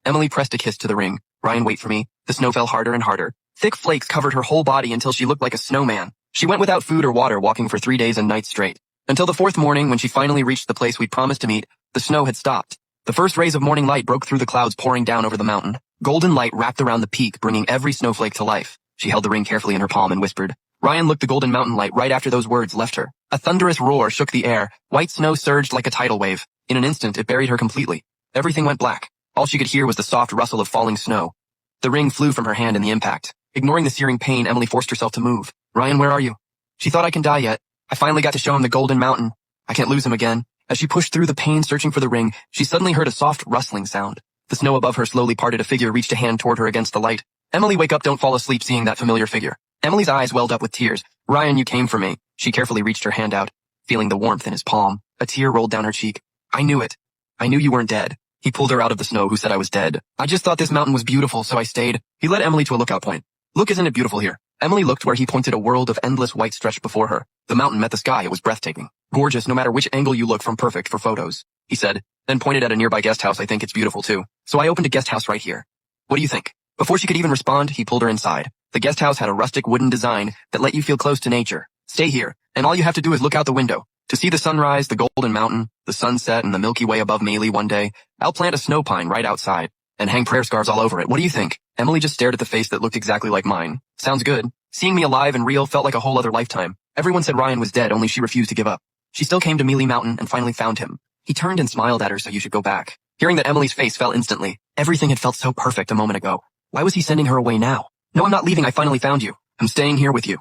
Emily pressed a kiss to the ring. "Ryan, wait for me." The snow fell harder and harder. Thick flakes covered her whole body until she looked like a snowman. She went without food or water, walking for 3 days and nights straight. Until the 4th morning, when she finally reached the place we'd promised to meet, the snow had stopped. The first rays of morning light broke through the clouds pouring down over the mountain. Golden light wrapped around the peak, bringing every snowflake to life. She held the ring carefully in her palm and whispered. Ryan looked the golden mountain light right after those words left her. A thunderous roar shook the air. White snow surged like a tidal wave. In an instant, it buried her completely. Everything went black. All she could hear was the soft rustle of falling snow. The ring flew from her hand in the impact. Ignoring the searing pain, Emily forced herself to move. "Ryan, where are you?" She thought, "I can die yet. I finally got to show him the golden mountain. I can't lose him again." As she pushed through the pain searching for the ring, she suddenly heard a soft rustling sound. The snow above her slowly parted. A figure reached a hand toward her against the light. "Emily, wake up, don't fall asleep." Seeing that familiar figure, Emily's eyes welled up with tears. "Ryan, you came for me." She carefully reached her hand out, feeling the warmth in his palm. A tear rolled down her cheek. "I knew it. I knew you weren't dead." He pulled her out of the snow. "Who said I was dead? I just thought this mountain was beautiful, so I stayed." He led Emily to a lookout point. "Look, isn't it beautiful here?" Emily looked where he pointed. A world of endless white stretched before her. The mountain met the sky. It was breathtaking. "Gorgeous, no matter which angle you look from. Perfect for photos," he said, then pointed at a nearby guest house. "I think it's beautiful too. So I opened a guest house right here. What do you think?" Before she could even respond, he pulled her inside. The guest house had a rustic wooden design that let you feel close to nature. "Stay here, and all you have to do is look out the window to see the sunrise, the golden mountain, the sunset, and the Milky Way above Mealy. One day, I'll plant a snow pine right outside and hang prayer scarves all over it. What do you think?" Emily just stared at the face that looked exactly like mine. "Sounds good." Seeing me alive and real felt like a whole other lifetime. Everyone said Ryan was dead, only she refused to give up. She still came to Mealy Mountain and finally found him. He turned and smiled at her. "So you should go back." Hearing that, Emily's face fell instantly. Everything had felt so perfect a moment ago. Why was he sending her away now? "No, I'm not leaving. I finally found you. I'm staying here with you."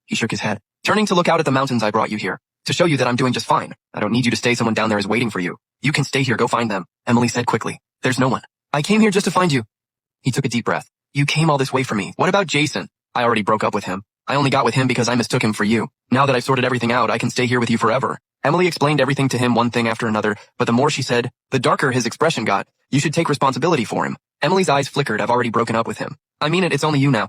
He shook his head. "Turning to look out at the mountains, I brought you here to show you that I'm doing just fine. I don't need you to stay. Someone down there is waiting for you. You can stay here. Go find them." Emily said quickly. "There's no one. I came here just to find you." He took a deep breath. "You came all this way for me. What about Jason?" "I already broke up with him. I only got with him because I mistook him for you. Now that I've sorted everything out, I can stay here with you forever." Emily explained everything to him, one thing after another, but the more she said, the darker his expression got. "You should take responsibility for him." Emily's eyes flickered. "I've already broken up with him." "I mean it, it's only you now."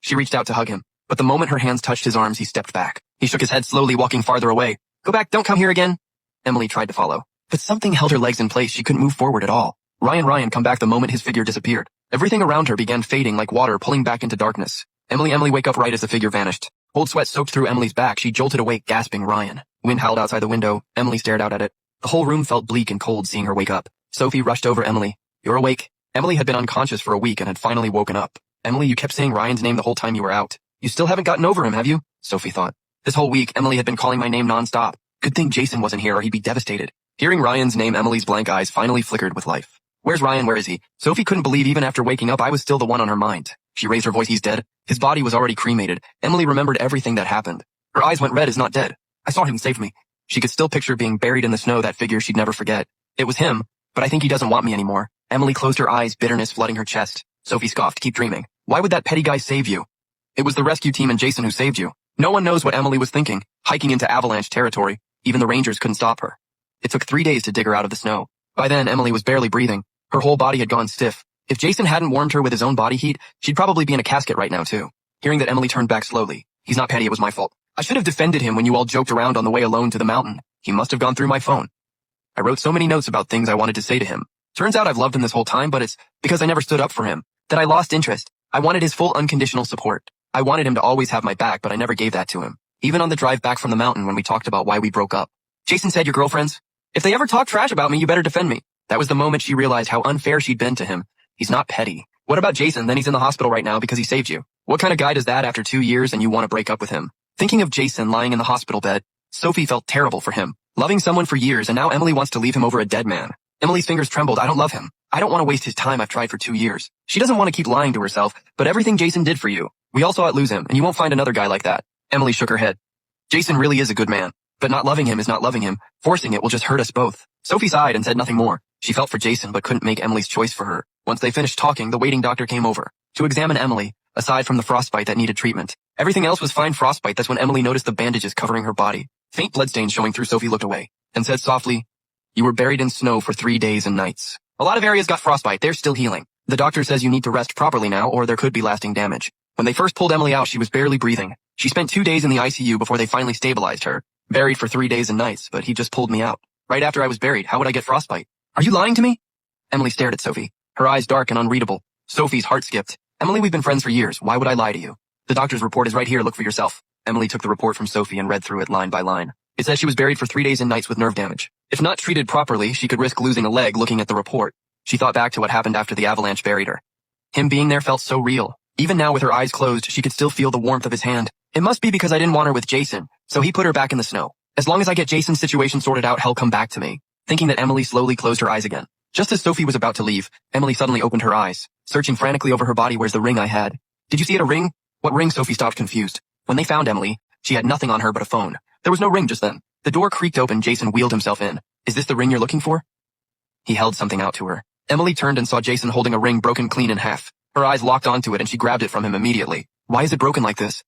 She reached out to hug him, but the moment her hands touched his arms, he stepped back. He shook his head slowly, walking farther away. "Go back, don't come here again." Emily tried to follow, but something held her legs in place. She couldn't move forward at all. Ryan, come back." The moment his figure disappeared, everything around her began fading like water, pulling back into darkness. Emily, wake up!" Right as the figure vanished. Cold sweat soaked through Emily's back. She jolted awake, gasping, "Ryan." Wind howled outside the window. Emily stared out at it. The whole room felt bleak and cold seeing her wake up. Sophie rushed over. "Emily, you're awake." Emily had been unconscious for a week and had finally woken up. "Emily, you kept saying Ryan's name the whole time you were out. You still haven't gotten over him, have you?" Sophie thought. This whole week, Emily had been calling my name nonstop. Good thing Jason wasn't here or he'd be devastated. Hearing Ryan's name, Emily's blank eyes finally flickered with life. "Where's Ryan? Where is he?" Sophie couldn't believe even after waking up I was still the one on her mind. She raised her voice. "He's dead. His body was already cremated." Emily remembered everything that happened. Her eyes went red. "Is not dead. I saw him save me." She could still picture being buried in the snow, that figure she'd never forget. "It was him, but I think he doesn't want me anymore." Emily closed her eyes, bitterness flooding her chest. Sophie scoffed. Keep dreaming. Why would that petty guy save you? It was the rescue team and Jason who saved you. No one knows what Emily was thinking, hiking into avalanche territory. Even the rangers couldn't stop her. It took 3 days to dig her out of the snow. By then, Emily was barely breathing. Her whole body had gone stiff. If Jason hadn't warmed her with his own body heat, she'd probably be in a casket right now too. Hearing that, Emily turned back slowly. He's not petty, it was my fault. I should have defended him when you all joked around on the way alone to the mountain. He must have gone through my phone. I wrote so many notes about things I wanted to say to him. Turns out I've loved him this whole time, but it's because I never stood up for him. That I lost interest. I wanted his full unconditional support. I wanted him to always have my back, but I never gave that to him. Even on the drive back from the mountain when we talked about why we broke up. Jason said, your girlfriends? If they ever talk trash about me, you better defend me. That was the moment she realized how unfair she'd been to him. He's not petty. What about Jason? Then he's in the hospital right now because he saved you. What kind of guy does that after 2 years and you want to break up with him? Thinking of Jason lying in the hospital bed, Sophie felt terrible for him. Loving someone for years and now Emily wants to leave him over a dead man. Emily's fingers trembled. I don't love him. I don't want to waste his time. I've tried for 2 years. She doesn't want to keep lying to herself, but everything Jason did for you. We all saw it lose him, and you won't find another guy like that. Emily shook her head. Jason really is a good man, but not loving him is not loving him. Forcing it will just hurt us both. Sophie sighed and said nothing more. She felt for Jason but couldn't make Emily's choice for her. Once they finished talking, the waiting doctor came over to examine Emily, aside from the frostbite that needed treatment. Everything else was fine. Frostbite, that's when Emily noticed the bandages covering her body. Faint bloodstains showing through. Sophie looked away and said softly, you were buried in snow for 3 days and nights. A lot of areas got frostbite. They're still healing. The doctor says you need to rest properly now or there could be lasting damage. When they first pulled Emily out, she was barely breathing. She spent 2 days in the ICU before they finally stabilized her. Buried for 3 days and nights, but he just pulled me out. Right after I was buried, how would I get frostbite? Are you lying to me? Emily stared at Sophie, her eyes dark and unreadable. Sophie's heart skipped. Emily, we've been friends for years. Why would I lie to you? The doctor's report is right here. Look for yourself. Emily took the report from Sophie and read through it line by line. It says she was buried for 3 days and nights with nerve damage. If not treated properly, she could risk losing a leg. Looking at the report, she thought back to what happened after the avalanche buried her. Him being there felt so real. Even now with her eyes closed, she could still feel the warmth of his hand. It must be because I didn't want her with Jason, so he put her back in the snow. As long as I get Jason's situation sorted out, he'll come back to me. Thinking that, Emily slowly closed her eyes again. Just as Sophie was about to leave, Emily suddenly opened her eyes, searching frantically over her body. Where's the ring I had? Did you see it? A ring? What ring? Sophie stopped, confused. When they found Emily, she had nothing on her but a phone. There was no ring just then. The door creaked open. Jason wheeled himself in. Is this the ring you're looking for? He held something out to her. Emily turned and saw Jason holding a ring broken clean in half. Her eyes locked onto it and she grabbed it from him immediately. Why is it broken like this?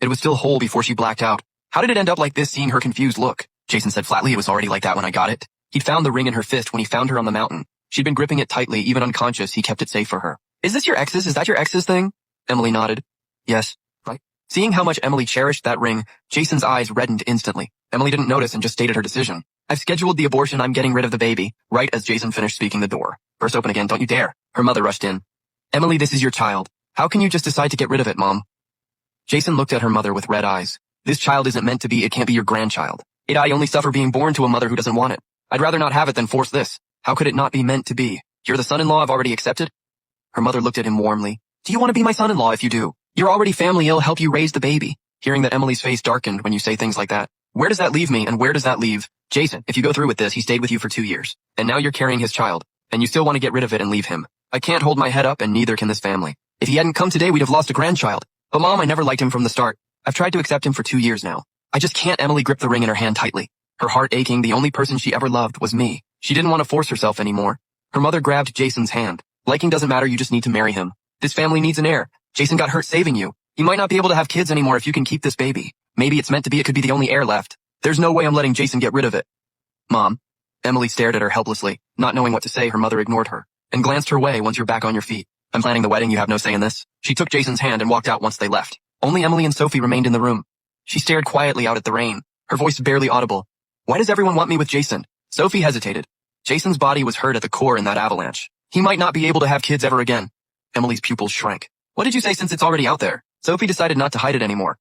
It was still whole before she blacked out. How did it end up like this? Seeing her confused look, Jason said flatly, it was already like that when I got it. He'd found the ring in her fist when he found her on the mountain. She'd been gripping it tightly, even unconscious. He kept it safe for her. Is this your ex's? Is that your ex's thing? Emily nodded. Yes. Right. Seeing how much Emily cherished that ring, Jason's eyes reddened instantly. Emily didn't notice and just stated her decision. I've scheduled the abortion. I'm getting rid of the baby. Right as Jason finished speaking, the door burst open again. Don't you dare. Her mother rushed in. Emily, this is your child. How can you just decide to get rid of it, Mom? Jason looked at her mother with red eyes. This child isn't meant to be. It can't be your grandchild. I only suffer being born to a mother who doesn't want it. I'd rather not have it than force this. How could it not be meant to be? You're the son-in-law I've already accepted? Her mother looked at him warmly. Do you want to be my son-in-law? If you do, you're already family. I'll help you raise the baby. Hearing that, Emily's face darkened. When you say things like that, where does that leave me and where does that leave Jason? If you go through with this, he stayed with you for 2 years. And now you're carrying his child. And you still want to get rid of it and leave him. I can't hold my head up and neither can this family. If he hadn't come today, we'd have lost a grandchild. But Mom, I never liked him from the start. I've tried to accept him for 2 years now. I just can't. Emily gripped the ring in her hand tightly. Her heart aching. The only person she ever loved was me. She didn't want to force herself anymore. Her mother grabbed Jason's hand. Liking doesn't matter. You just need to marry him. This family needs an heir. Jason got hurt saving you. You might not be able to have kids anymore if you can keep this baby. Maybe it's meant to be. It could be the only heir left. There's no way I'm letting Jason get rid of it. Mom. Emily stared at her helplessly. Not knowing what to say, her mother ignored her and glanced her way. Once you're back on your feet, I'm planning the wedding. You have no say in this. She took Jason's hand and walked out. Once they left, only Emily and Sophie remained in the room. She stared quietly out at the rain, her voice barely audible. Why does everyone want me with Jason? Sophie hesitated. Jason's body was hurt at the core in that avalanche. He might not be able to have kids ever again. Emily's pupils shrank. What did you say? Since it's already out there? Sophie decided not to hide it anymore.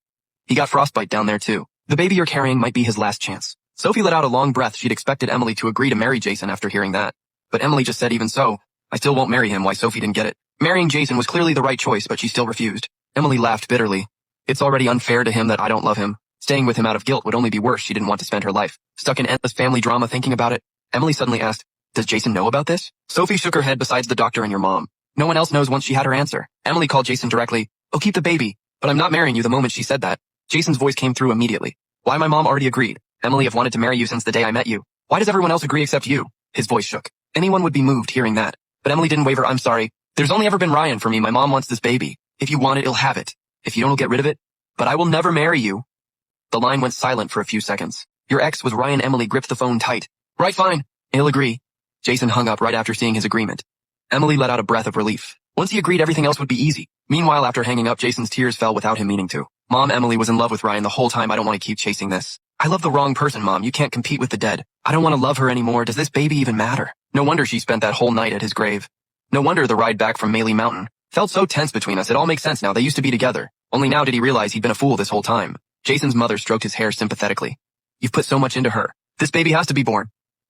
He got frostbite down there too. The baby you're carrying might be his last chance. Sophie let out a long breath. She'd expected Emily to agree to marry Jason after hearing that. But Emily just said, even so, I still won't marry him. Why? Sophie didn't get it. Marrying Jason was clearly the right choice, but she still refused. Emily laughed bitterly. It's already unfair to him that I don't love him. Staying with him out of guilt would only be worse. She didn't want to spend her life stuck in endless family drama thinking about it. Emily suddenly asked, does Jason know about this? Sophie shook her head. Besides the doctor and your mom, no one else knows. Once she had her answer, Emily called Jason directly. Oh, keep the baby, but I'm not marrying you. The moment she said that, Jason's voice came through immediately. Why? My mom already agreed. Emily, I've wanted to marry you since the day I met you. Why does everyone else agree except you? His voice shook. Anyone would be moved hearing that. But Emily didn't waver. I'm sorry. There's only ever been Ryan for me. My mom wants this baby. If you want it, you'll have it. If you don't, get rid of it. But I will never marry you. The line went silent for a few seconds. Your ex was Ryan. Emily gripped the phone tight. Right, fine. He'll agree. Jason hung up right after seeing his agreement. Emily let out a breath of relief. Once he agreed, everything else would be easy. Meanwhile, after hanging up, Jason's tears fell without him meaning to. Mom, Emily was in love with Ryan the whole time. I don't want to keep chasing this. I love the wrong person, Mom. You can't compete with the dead. I don't want to love her anymore. Does this baby even matter? No wonder she spent that whole night at his grave. No wonder the ride back from Maley Mountain felt so tense between us. It all makes sense now. They used to be together. Only now did he realize he'd been a fool this whole time. Jason's mother stroked his hair sympathetically. You've put so much into her. This baby has to be born.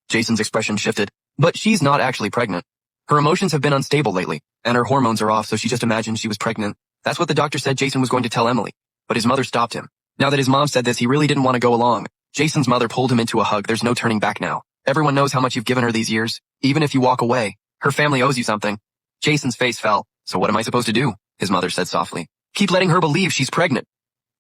Jason's expression shifted. But she's not actually pregnant. Her emotions have been unstable lately, and her hormones are off, so she just imagined she was pregnant. That's what the doctor said Jason was going to tell Emily. But his mother stopped him. Now that his mom said this, he really didn't want to go along. Jason's mother pulled him into a hug. There's no turning back now. Everyone knows how much you've given her these years. Even if you walk away, her family owes you something. Jason's face fell. So what am I supposed to do? His mother said softly. Keep letting her believe she's pregnant.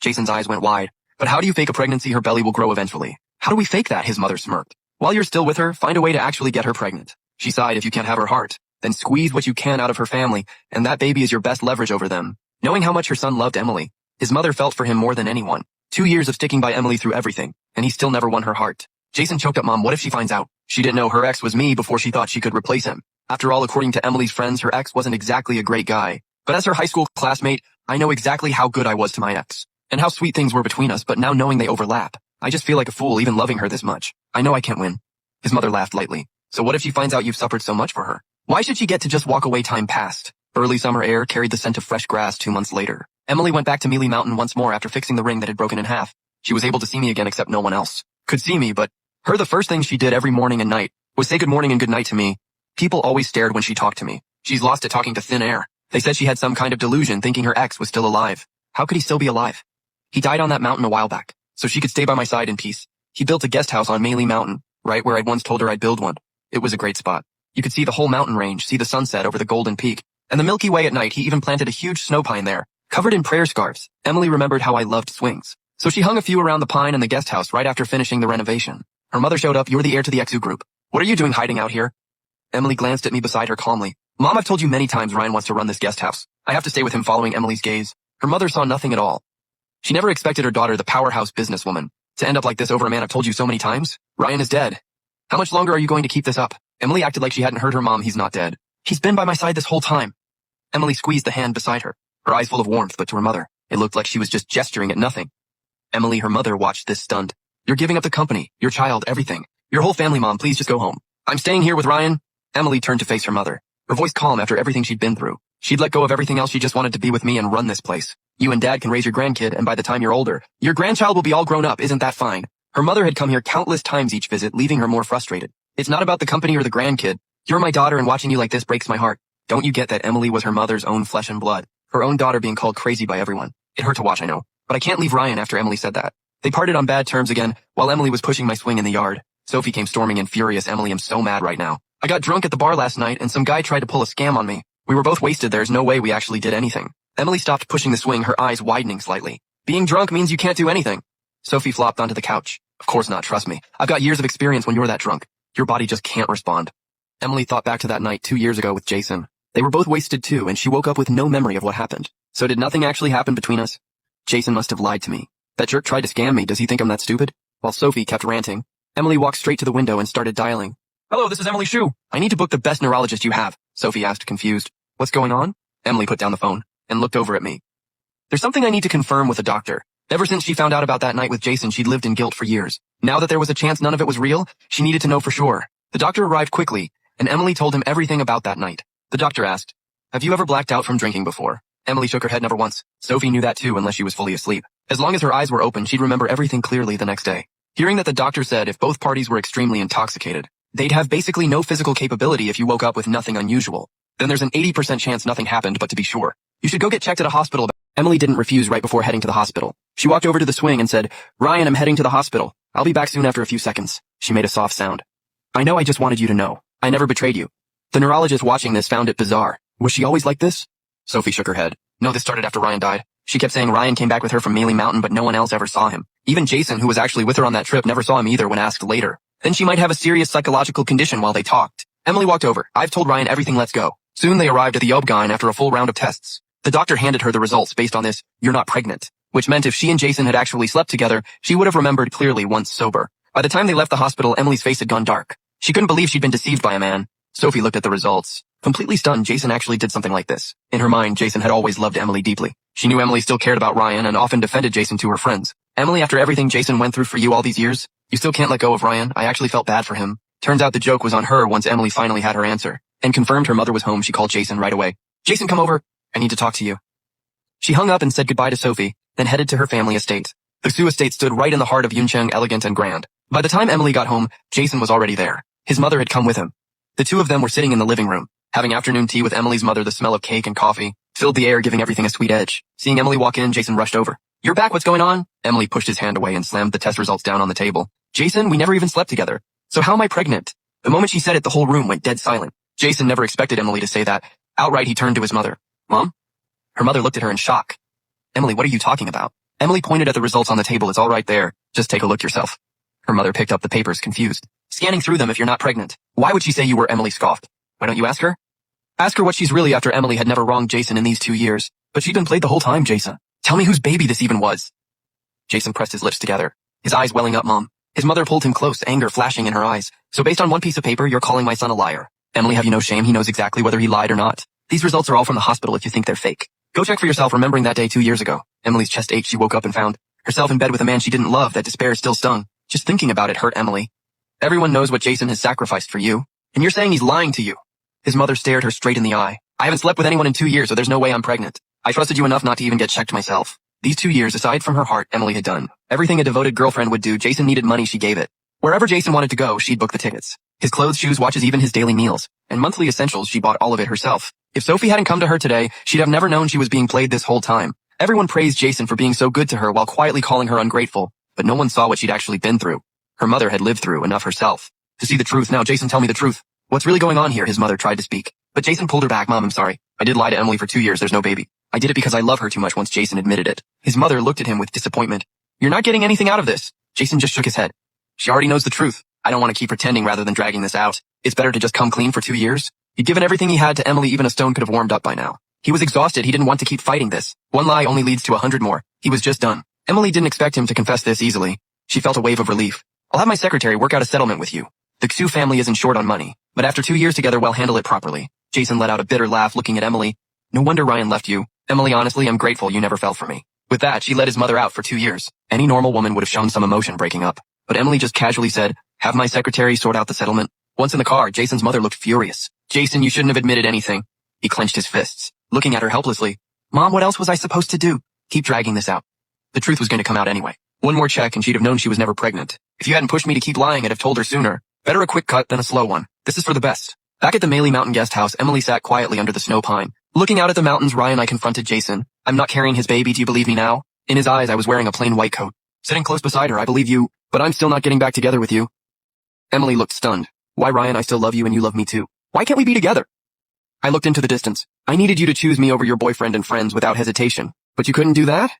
Jason's eyes went wide. But how do you fake a pregnancy? Her belly will grow eventually. How do we fake that? His mother smirked. While you're still with her, find a way to actually get her pregnant. She sighed. If you can't have her heart, then squeeze what you can out of her family, and that baby is your best leverage over them. Knowing how much her son loved Emily, his mother felt for him more than anyone. 2 years of sticking by Emily through everything, and he still never won her heart. Jason choked up. Mom, what if she finds out? She didn't know her ex was me before she thought she could replace him. After all, according to Emily's friends, her ex wasn't exactly a great guy. But as her high school classmate, I know exactly how good I was to my ex, and how sweet things were between us, but now knowing they overlap, I just feel like a fool even loving her this much. I know I can't win. His mother laughed lightly. So what if she finds out you've suffered so much for her? Why should she get to just walk away? Time passed. Early summer air carried the scent of fresh grass. 2 months later, Emily went back to Maley Mountain once more after fixing the ring that had broken in half. She was able to see me again, except no one else could see me, but her the first thing she did every morning and night was say good morning and good night to me. People always stared when she talked to me. She's lost it talking to thin air. They said she had some kind of delusion thinking her ex was still alive. How could he still be alive? He died on that mountain a while back, so she could stay by my side in peace. He built a guest house on Maley Mountain, right where I'd once told her I'd build one. It was a great spot. You could see the whole mountain range, see the sunset over the Golden Peak, and the Milky Way at night. He even planted a huge snow pine there, covered in prayer scarves. Emily remembered how I loved swings, so she hung a few around the pine and the guest house right after finishing the renovation. Her mother showed up. You're the heir to the XU group. What are you doing hiding out here? Emily glanced at me beside her calmly. Mom, I've told you many times Ryan wants to run this guest house. I have to stay with him. Following Emily's gaze, her mother saw nothing at all. She never expected her daughter, the powerhouse businesswoman, to end up like this over a man. I've told you so many times. Ryan is dead. How much longer are you going to keep this up? Emily acted like she hadn't heard her mom. He's not dead. He's been by my side this whole time. Emily squeezed the hand beside her, her eyes full of warmth, but to her mother, it looked like she was just gesturing at nothing. Emily, her mother, watched this stunned. You're giving up the company, your child, everything. Your whole family, Mom. Please just go home. I'm staying here with Ryan. Emily turned to face her mother, her voice calm after everything she'd been through. She'd let go of everything else. She just wanted to be with me and run this place. You and Dad can raise your grandkid, and by the time you're older, your grandchild will be all grown up. Isn't that fine? Her mother had come here countless times each visit, leaving her more frustrated. It's not about the company or the grandkid. You're my daughter, and watching you like this breaks my heart. Don't you get that Emily was her mother's own flesh and blood? Her own daughter being called crazy by everyone. It hurt to watch, I know. But I can't leave Ryan after Emily said that. They parted on bad terms again, while Emily was pushing my swing in the yard. Sophie came storming in furious. Emily, I'm so mad right now. I got drunk at the bar last night, and some guy tried to pull a scam on me. We were both wasted. There's no way we actually did anything. Emily stopped pushing the swing, her eyes widening slightly. Being drunk means you can't do anything. Sophie flopped onto the couch. Of course not, trust me. I've got years of experience when you're that drunk. Your body just can't respond. Emily thought back to that night 2 years ago with Jason. They were both wasted too, and she woke up with no memory of what happened. So did nothing actually happen between us? Jason must have lied to me. That jerk tried to scam me. Does he think I'm that stupid? While Sophie kept ranting, Emily walked straight to the window and started dialing. Hello, this is Emily Shu. I need to book the best neurologist you have, Sophie asked, confused. What's going on? Emily put down the phone and looked over at me. There's something I need to confirm with a doctor. Ever since she found out about that night with Jason, she'd lived in guilt for years. Now that there was a chance none of it was real, she needed to know for sure. The doctor arrived quickly, and Emily told him everything about that night. The doctor asked, have you ever blacked out from drinking before? Emily shook her head. Never once. Sophie knew that too, unless she was fully asleep. As long as her eyes were open, she'd remember everything clearly the next day. Hearing that the doctor said if both parties were extremely intoxicated, they'd have basically no physical capability if you woke up with nothing unusual. Then there's an 80% chance nothing happened, but to be sure, you should go get checked at a hospital. Emily didn't refuse right before heading to the hospital. She walked over to the swing and said, Ryan, I'm heading to the hospital. I'll be back soon. After a few seconds, she made a soft sound. I know, I just wanted you to know. I never betrayed you. The neurologist watching this found it bizarre. Was she always like this? Sophie shook her head. No, this started after Ryan died. She kept saying Ryan came back with her from Maley Mountain, but no one else ever saw him. Even Jason, who was actually with her on that trip, never saw him either when asked later. Then she might have a serious psychological condition while they talked. Emily walked over. I've told Ryan everything, let's go. Soon they arrived at the OB-GYN after a full round of tests. The doctor handed her the results based on this, "You're not pregnant," which meant if she and Jason had actually slept together, she would have remembered clearly once sober. By the time they left the hospital, Emily's face had gone dark. She couldn't believe she'd been deceived by a man. Sophie looked at the results. Completely stunned, Jason actually did something like this. In her mind, Jason had always loved Emily deeply. She knew Emily still cared about Ryan and often defended Jason to her friends. "Emily, after everything Jason went through for you all these years, you still can't let go of Ryan. I actually felt bad for him." Turns out the joke was on her once Emily finally had her answer and confirmed her mother was home. She called Jason right away. "Jason, come over. I need to talk to you." She hung up and said goodbye to Sophie, then headed to her family estate. The Sioux estate stood right in the heart of Yuncheng, elegant and grand. By the time Emily got home, Jason was already there. His mother had come with him. The two of them were sitting in the living room, having afternoon tea with Emily's mother. The smell of cake and coffee filled the air, giving everything a sweet edge. Seeing Emily walk in, Jason rushed over. "You're back, what's going on?" Emily pushed his hand away and slammed the test results down on the table. "Jason, we never even slept together. So how am I pregnant?" The moment she said it, the whole room went dead silent. Jason never expected Emily to say that. Outright, he turned to his mother. "Mom?" Her mother looked at her in shock. "Emily, what are you talking about?" Emily pointed at the results on the table. "It's all right there. Just take a look yourself." Her mother picked up the papers, confused. "Scanning through them if you're not pregnant. Why would she say you were?" Emily scoffed. "Why don't you ask her?" "Ask her what she's really after." Emily had never wronged Jason in these 2 years, but she'd been played the whole time. "Jason, tell me whose baby this even was." Jason pressed his lips together, his eyes welling up. "Mom." His mother pulled him close, anger flashing in her eyes. "So based on one piece of paper, you're calling my son a liar. Emily, have you no shame? He knows exactly whether he lied or not. These results are all from the hospital if you think they're fake. Go check for yourself." Remembering that day 2 years ago, Emily's chest ached. She woke up and found herself in bed with a man she didn't love. That despair still stung. Just thinking about it hurt Emily. "Everyone knows what Jason has sacrificed for you, and you're saying he's lying to you." His mother stared her straight in the eye. "I haven't slept with anyone in 2 years, so there's no way I'm pregnant. I trusted you enough not to even get checked myself." These 2 years, aside from her heart, Emily had done everything a devoted girlfriend would do. Jason needed money, she gave it. Wherever Jason wanted to go, she'd book the tickets. His clothes, shoes, watches, even his daily meals and monthly essentials, she bought all of it herself. If Sophie hadn't come to her today, she'd have never known she was being played this whole time. Everyone praised Jason for being so good to her while quietly calling her ungrateful, but no one saw what she'd actually been through. Her mother had lived through enough herself to see the truth. "Now, Jason, tell me the truth. What's really going on here?" His mother tried to speak, but Jason pulled her back. "Mom, I'm sorry. I did lie to Emily for 2 years. There's no baby. I did it because I love her too much." Once Jason admitted it, his mother looked at him with disappointment. "You're not getting anything out of this." Jason just shook his head. "She already knows the truth. I don't want to keep pretending rather than dragging this out. It's better to just come clean for 2 years. He'd given everything he had to Emily. Even a stone could have warmed up by now. He was exhausted. He didn't want to keep fighting this. One lie only leads to 100 more. He was just done." Emily didn't expect him to confess this easily. She felt a wave of relief. "I'll have my secretary work out a settlement with you. The Sioux family isn't short on money, but after 2 years together, we'll handle it properly." Jason let out a bitter laugh, looking at Emily. "No wonder Ryan left you. Emily, honestly, I'm grateful you never fell for me." With that, she let his mother out for 2 years. Any normal woman would have shown some emotion breaking up, but Emily just casually said, "Have my secretary sort out the settlement." Once in the car, Jason's mother looked furious. "Jason, you shouldn't have admitted anything." He clenched his fists, looking at her helplessly. "Mom, what else was I supposed to do? Keep dragging this out?" The truth was going to come out anyway. One more check and she'd have known she was never pregnant. "If you hadn't pushed me to keep lying, I'd have told her sooner. Better a quick cut than a slow one. This is for the best." Back at the Maley Mountain guest house, Emily sat quietly under the snow pine. Looking out at the mountains, Ryan, I confronted Jason. "I'm not carrying his baby, do you believe me now?" In his eyes, I was wearing a plain white coat. Sitting close beside her, "I believe you, but I'm still not getting back together with you." Emily looked stunned. "Why, Ryan, I still love you and you love me too. Why can't we be together?" I looked into the distance. "I needed you to choose me over your boyfriend and friends without hesitation. But you couldn't do that?"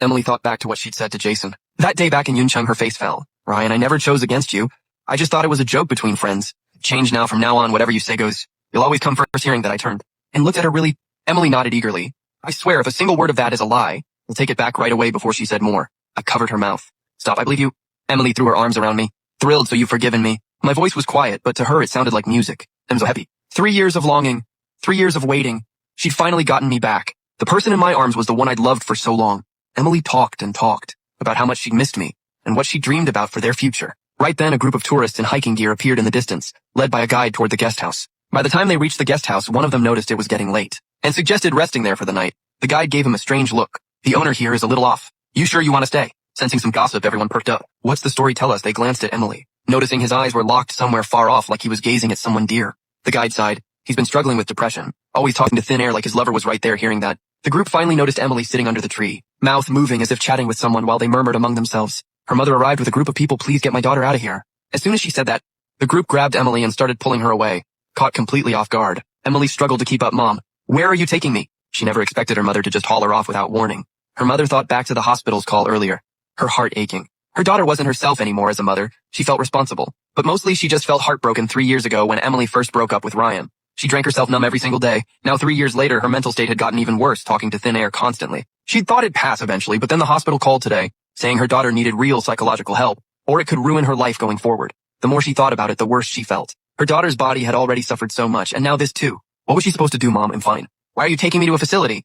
Emily thought back to what she'd said to Jason. That day back in Yuncheng, her face fell. "Ryan, I never chose against you. I just thought it was a joke between friends. Change now, from now on, whatever you say goes. You'll always come first." Hearing that, I turned and looked at her really. Emily nodded eagerly. "I swear, if a single word of that is a lie, I'll take it back right away." Before she said more, I covered her mouth. "Stop, I believe you." Emily threw her arms around me. "Thrilled, so you've forgiven me." My voice was quiet, but to her it sounded like music. I'm so happy. 3 years of longing. 3 years of waiting. She'd finally gotten me back. The person in my arms was the one I'd loved for so long. Emily talked and talked about how much she'd missed me and what she dreamed about for their future. Right then, a group of tourists in hiking gear appeared in the distance, led by a guide toward the guest house. By the time they reached the guest house, one of them noticed it was getting late and suggested resting there for the night. The guide gave him a strange look. "The owner here is a little off. You sure you want to stay?" Sensing some gossip, everyone perked up. "What's the story? Tell us." They glanced at Emily, noticing his eyes were locked somewhere far off, like he was gazing at someone dear. The guide sighed. "He's been struggling with depression, always talking to thin air like his lover was right there." Hearing that, the group finally noticed Emily sitting under the tree, mouth moving as if chatting with someone while they murmured among themselves. Her mother arrived with a group of people. "Please get my daughter out of here." As soon as she said that, the group grabbed Emily and started pulling her away. Caught completely off guard, Emily struggled to keep up. "Mom, where are you taking me?" She never expected her mother to just haul her off without warning. Her mother thought back to the hospital's call earlier, her heart aching. Her daughter wasn't herself anymore as a mother. She felt responsible, but mostly she just felt heartbroken 3 years ago when Emily first broke up with Ryan. She drank herself numb every single day. Now 3 years later, her mental state had gotten even worse, talking to thin air constantly. She'd thought it'd pass eventually, but then the hospital called today, saying her daughter needed real psychological help, or it could ruin her life going forward. The more she thought about it, the worse she felt. Her daughter's body had already suffered so much, and now this too. What was she supposed to do, Mom? I'm fine. Why are you taking me to a facility?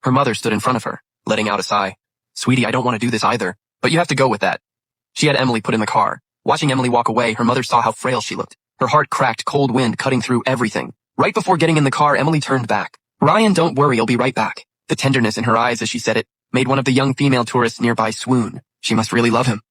Her mother stood in front of her, letting out a sigh. Sweetie, I don't want to do this either, but you have to go with that. She had Emily put in the car. Watching Emily walk away, her mother saw how frail she looked. Her heart cracked, cold wind cutting through everything. Right before getting in the car, Emily turned back. Ryan, don't worry, I'll be right back. The tenderness in her eyes as she said it made one of the young female tourists nearby swoon. She must really love him.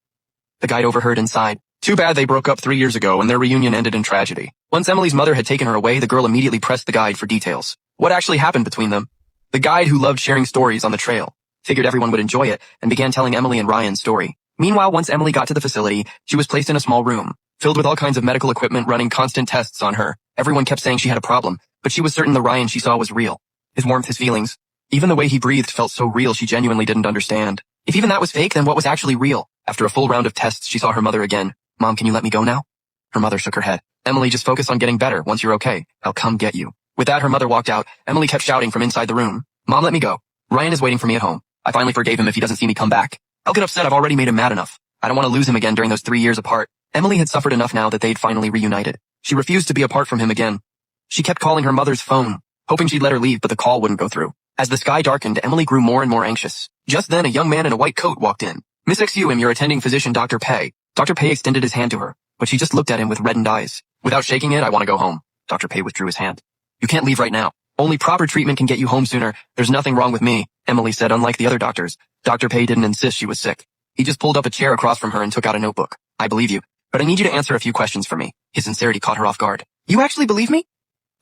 The guide overheard and sighed. Too bad they broke up 3 years ago and their reunion ended in tragedy. Once Emily's mother had taken her away, the girl immediately pressed the guide for details. What actually happened between them? The guide, who loved sharing stories on the trail, figured everyone would enjoy it and began telling Emily and Ryan's story. Meanwhile, once Emily got to the facility, she was placed in a small room, filled with all kinds of medical equipment running constant tests on her. Everyone kept saying she had a problem, but she was certain the Ryan she saw was real. His warmth, his feelings, even the way he breathed felt so real she genuinely didn't understand. If even that was fake, then what was actually real? After a full round of tests, she saw her mother again. Mom, can you let me go now? Her mother shook her head. Emily, just focus on getting better. Once you're okay, I'll come get you. With that, her mother walked out. Emily kept shouting from inside the room. Mom, let me go. Ryan is waiting for me at home. I finally forgave him if he doesn't see me come back. I'll get upset. I've already made him mad enough. I don't want to lose him again during those 3 years apart. Emily had suffered enough now that they'd finally reunited. She refused to be apart from him again. She kept calling her mother's phone, hoping she'd let her leave, but the call wouldn't go through. As the sky darkened, Emily grew more and more anxious. Just then, a young man in a white coat walked in. Miss XUM, your attending physician, Dr. Pei. Dr. Pei extended his hand to her, but she just looked at him with reddened eyes. Without shaking it, I want to go home. Dr. Pei withdrew his hand. You can't leave right now. Only proper treatment can get you home sooner. There's nothing wrong with me, Emily said. Unlike the other doctors, Dr. Pei didn't insist she was sick. He just pulled up a chair across from her and took out a notebook. I believe you, but I need you to answer a few questions for me. His sincerity caught her off guard. You actually believe me?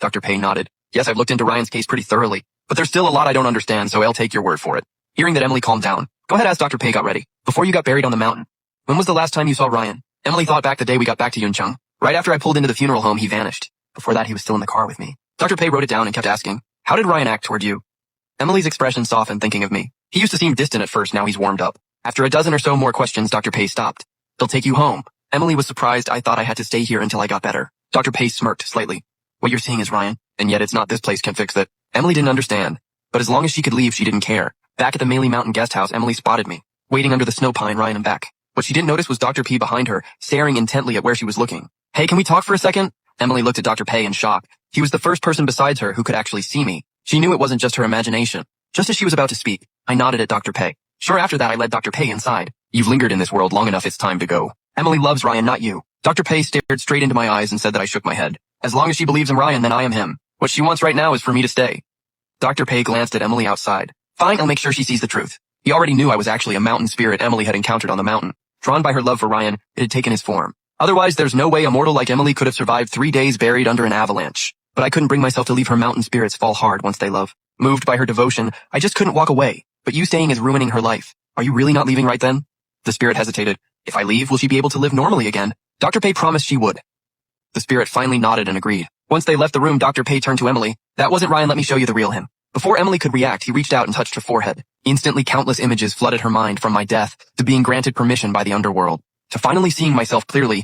Dr. Pei nodded. Yes, I've looked into Ryan's case pretty thoroughly, but there's still a lot I don't understand, so I'll take your word for it. Hearing that, Emily calmed down. Go ahead, as Dr. Pei got ready. Before you got buried on the mountain, when was the last time you saw Ryan? Emily thought back the day we got back to Yuncheng. Right after I pulled into the funeral home, he vanished. Before that, he was still in the car with me. Dr. Pei wrote it down and kept asking, how did Ryan act toward you? Emily's expression softened, thinking of me. He used to seem distant at first, now he's warmed up. After a dozen or so more questions, Dr. Pei stopped. They'll take you home. Emily was surprised. I thought I had to stay here until I got better. Dr. Pei smirked slightly. What you're seeing is Ryan, and yet it's not this place can fix it. Emily didn't understand, but as long as she could leave, she didn't care. Back at the Meili Mountain guest house, Emily spotted me, waiting under the snow pine, Ryan and back. What she didn't notice was Dr. P behind her, staring intently at where she was looking. Hey, can we talk for a second? Emily looked at Dr. Pei in shock. He was the first person besides her who could actually see me. She knew it wasn't just her imagination. Just as she was about to speak, I nodded at Dr. Pei. Sure, after that I led Dr. Pei inside. You've lingered in this world long enough, it's time to go. Emily loves Ryan, not you. Dr. Pei stared straight into my eyes and said that I shook my head. As long as she believes in Ryan, then I am him. What she wants right now is for me to stay. Dr. Pei glanced at Emily outside. Fine, I'll make sure she sees the truth. He already knew I was actually a mountain spirit Emily had encountered on the mountain. Drawn by her love for Ryan, it had taken his form. Otherwise, there's no way a mortal like Emily could have survived 3 days buried under an avalanche. But I couldn't bring myself to leave her. Mountain spirits fall hard once they love. Moved by her devotion, I just couldn't walk away. But you staying is ruining her life. Are you really not leaving right then? The spirit hesitated. If I leave, will she be able to live normally again? Dr. Pei promised she would. The spirit finally nodded and agreed. Once they left the room, Dr. Pei turned to Emily. That wasn't Ryan, let me show you the real him. Before Emily could react, he reached out and touched her forehead. Instantly, countless images flooded her mind, from my death to being granted permission by the underworld, to finally seeing myself clearly.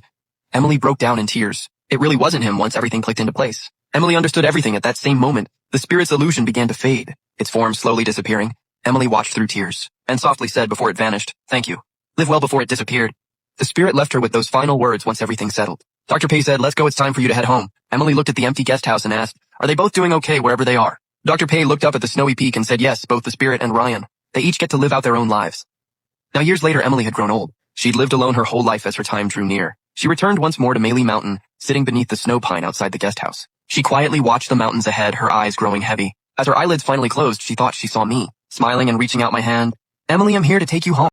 Emily broke down in tears. It really wasn't him once everything clicked into place. Emily understood everything at that same moment. The spirit's illusion began to fade, its form slowly disappearing. Emily watched through tears, and softly said before it vanished, thank you. Live well before it disappeared. The spirit left her with those final words once everything settled. Dr. Pei said, let's go, it's time for you to head home. Emily looked at the empty guest house and asked, are they both doing okay wherever they are? Dr. Pei looked up at the snowy peak and said yes, both the spirit and Ryan. They each get to live out their own lives. Now years later, Emily had grown old. She'd lived alone her whole life as her time drew near. She returned once more to Meili Mountain, sitting beneath the snow pine outside the guest house. She quietly watched the mountains ahead, her eyes growing heavy. As her eyelids finally closed, she thought she saw me, smiling and reaching out my hand. Emily, I'm here to take you home.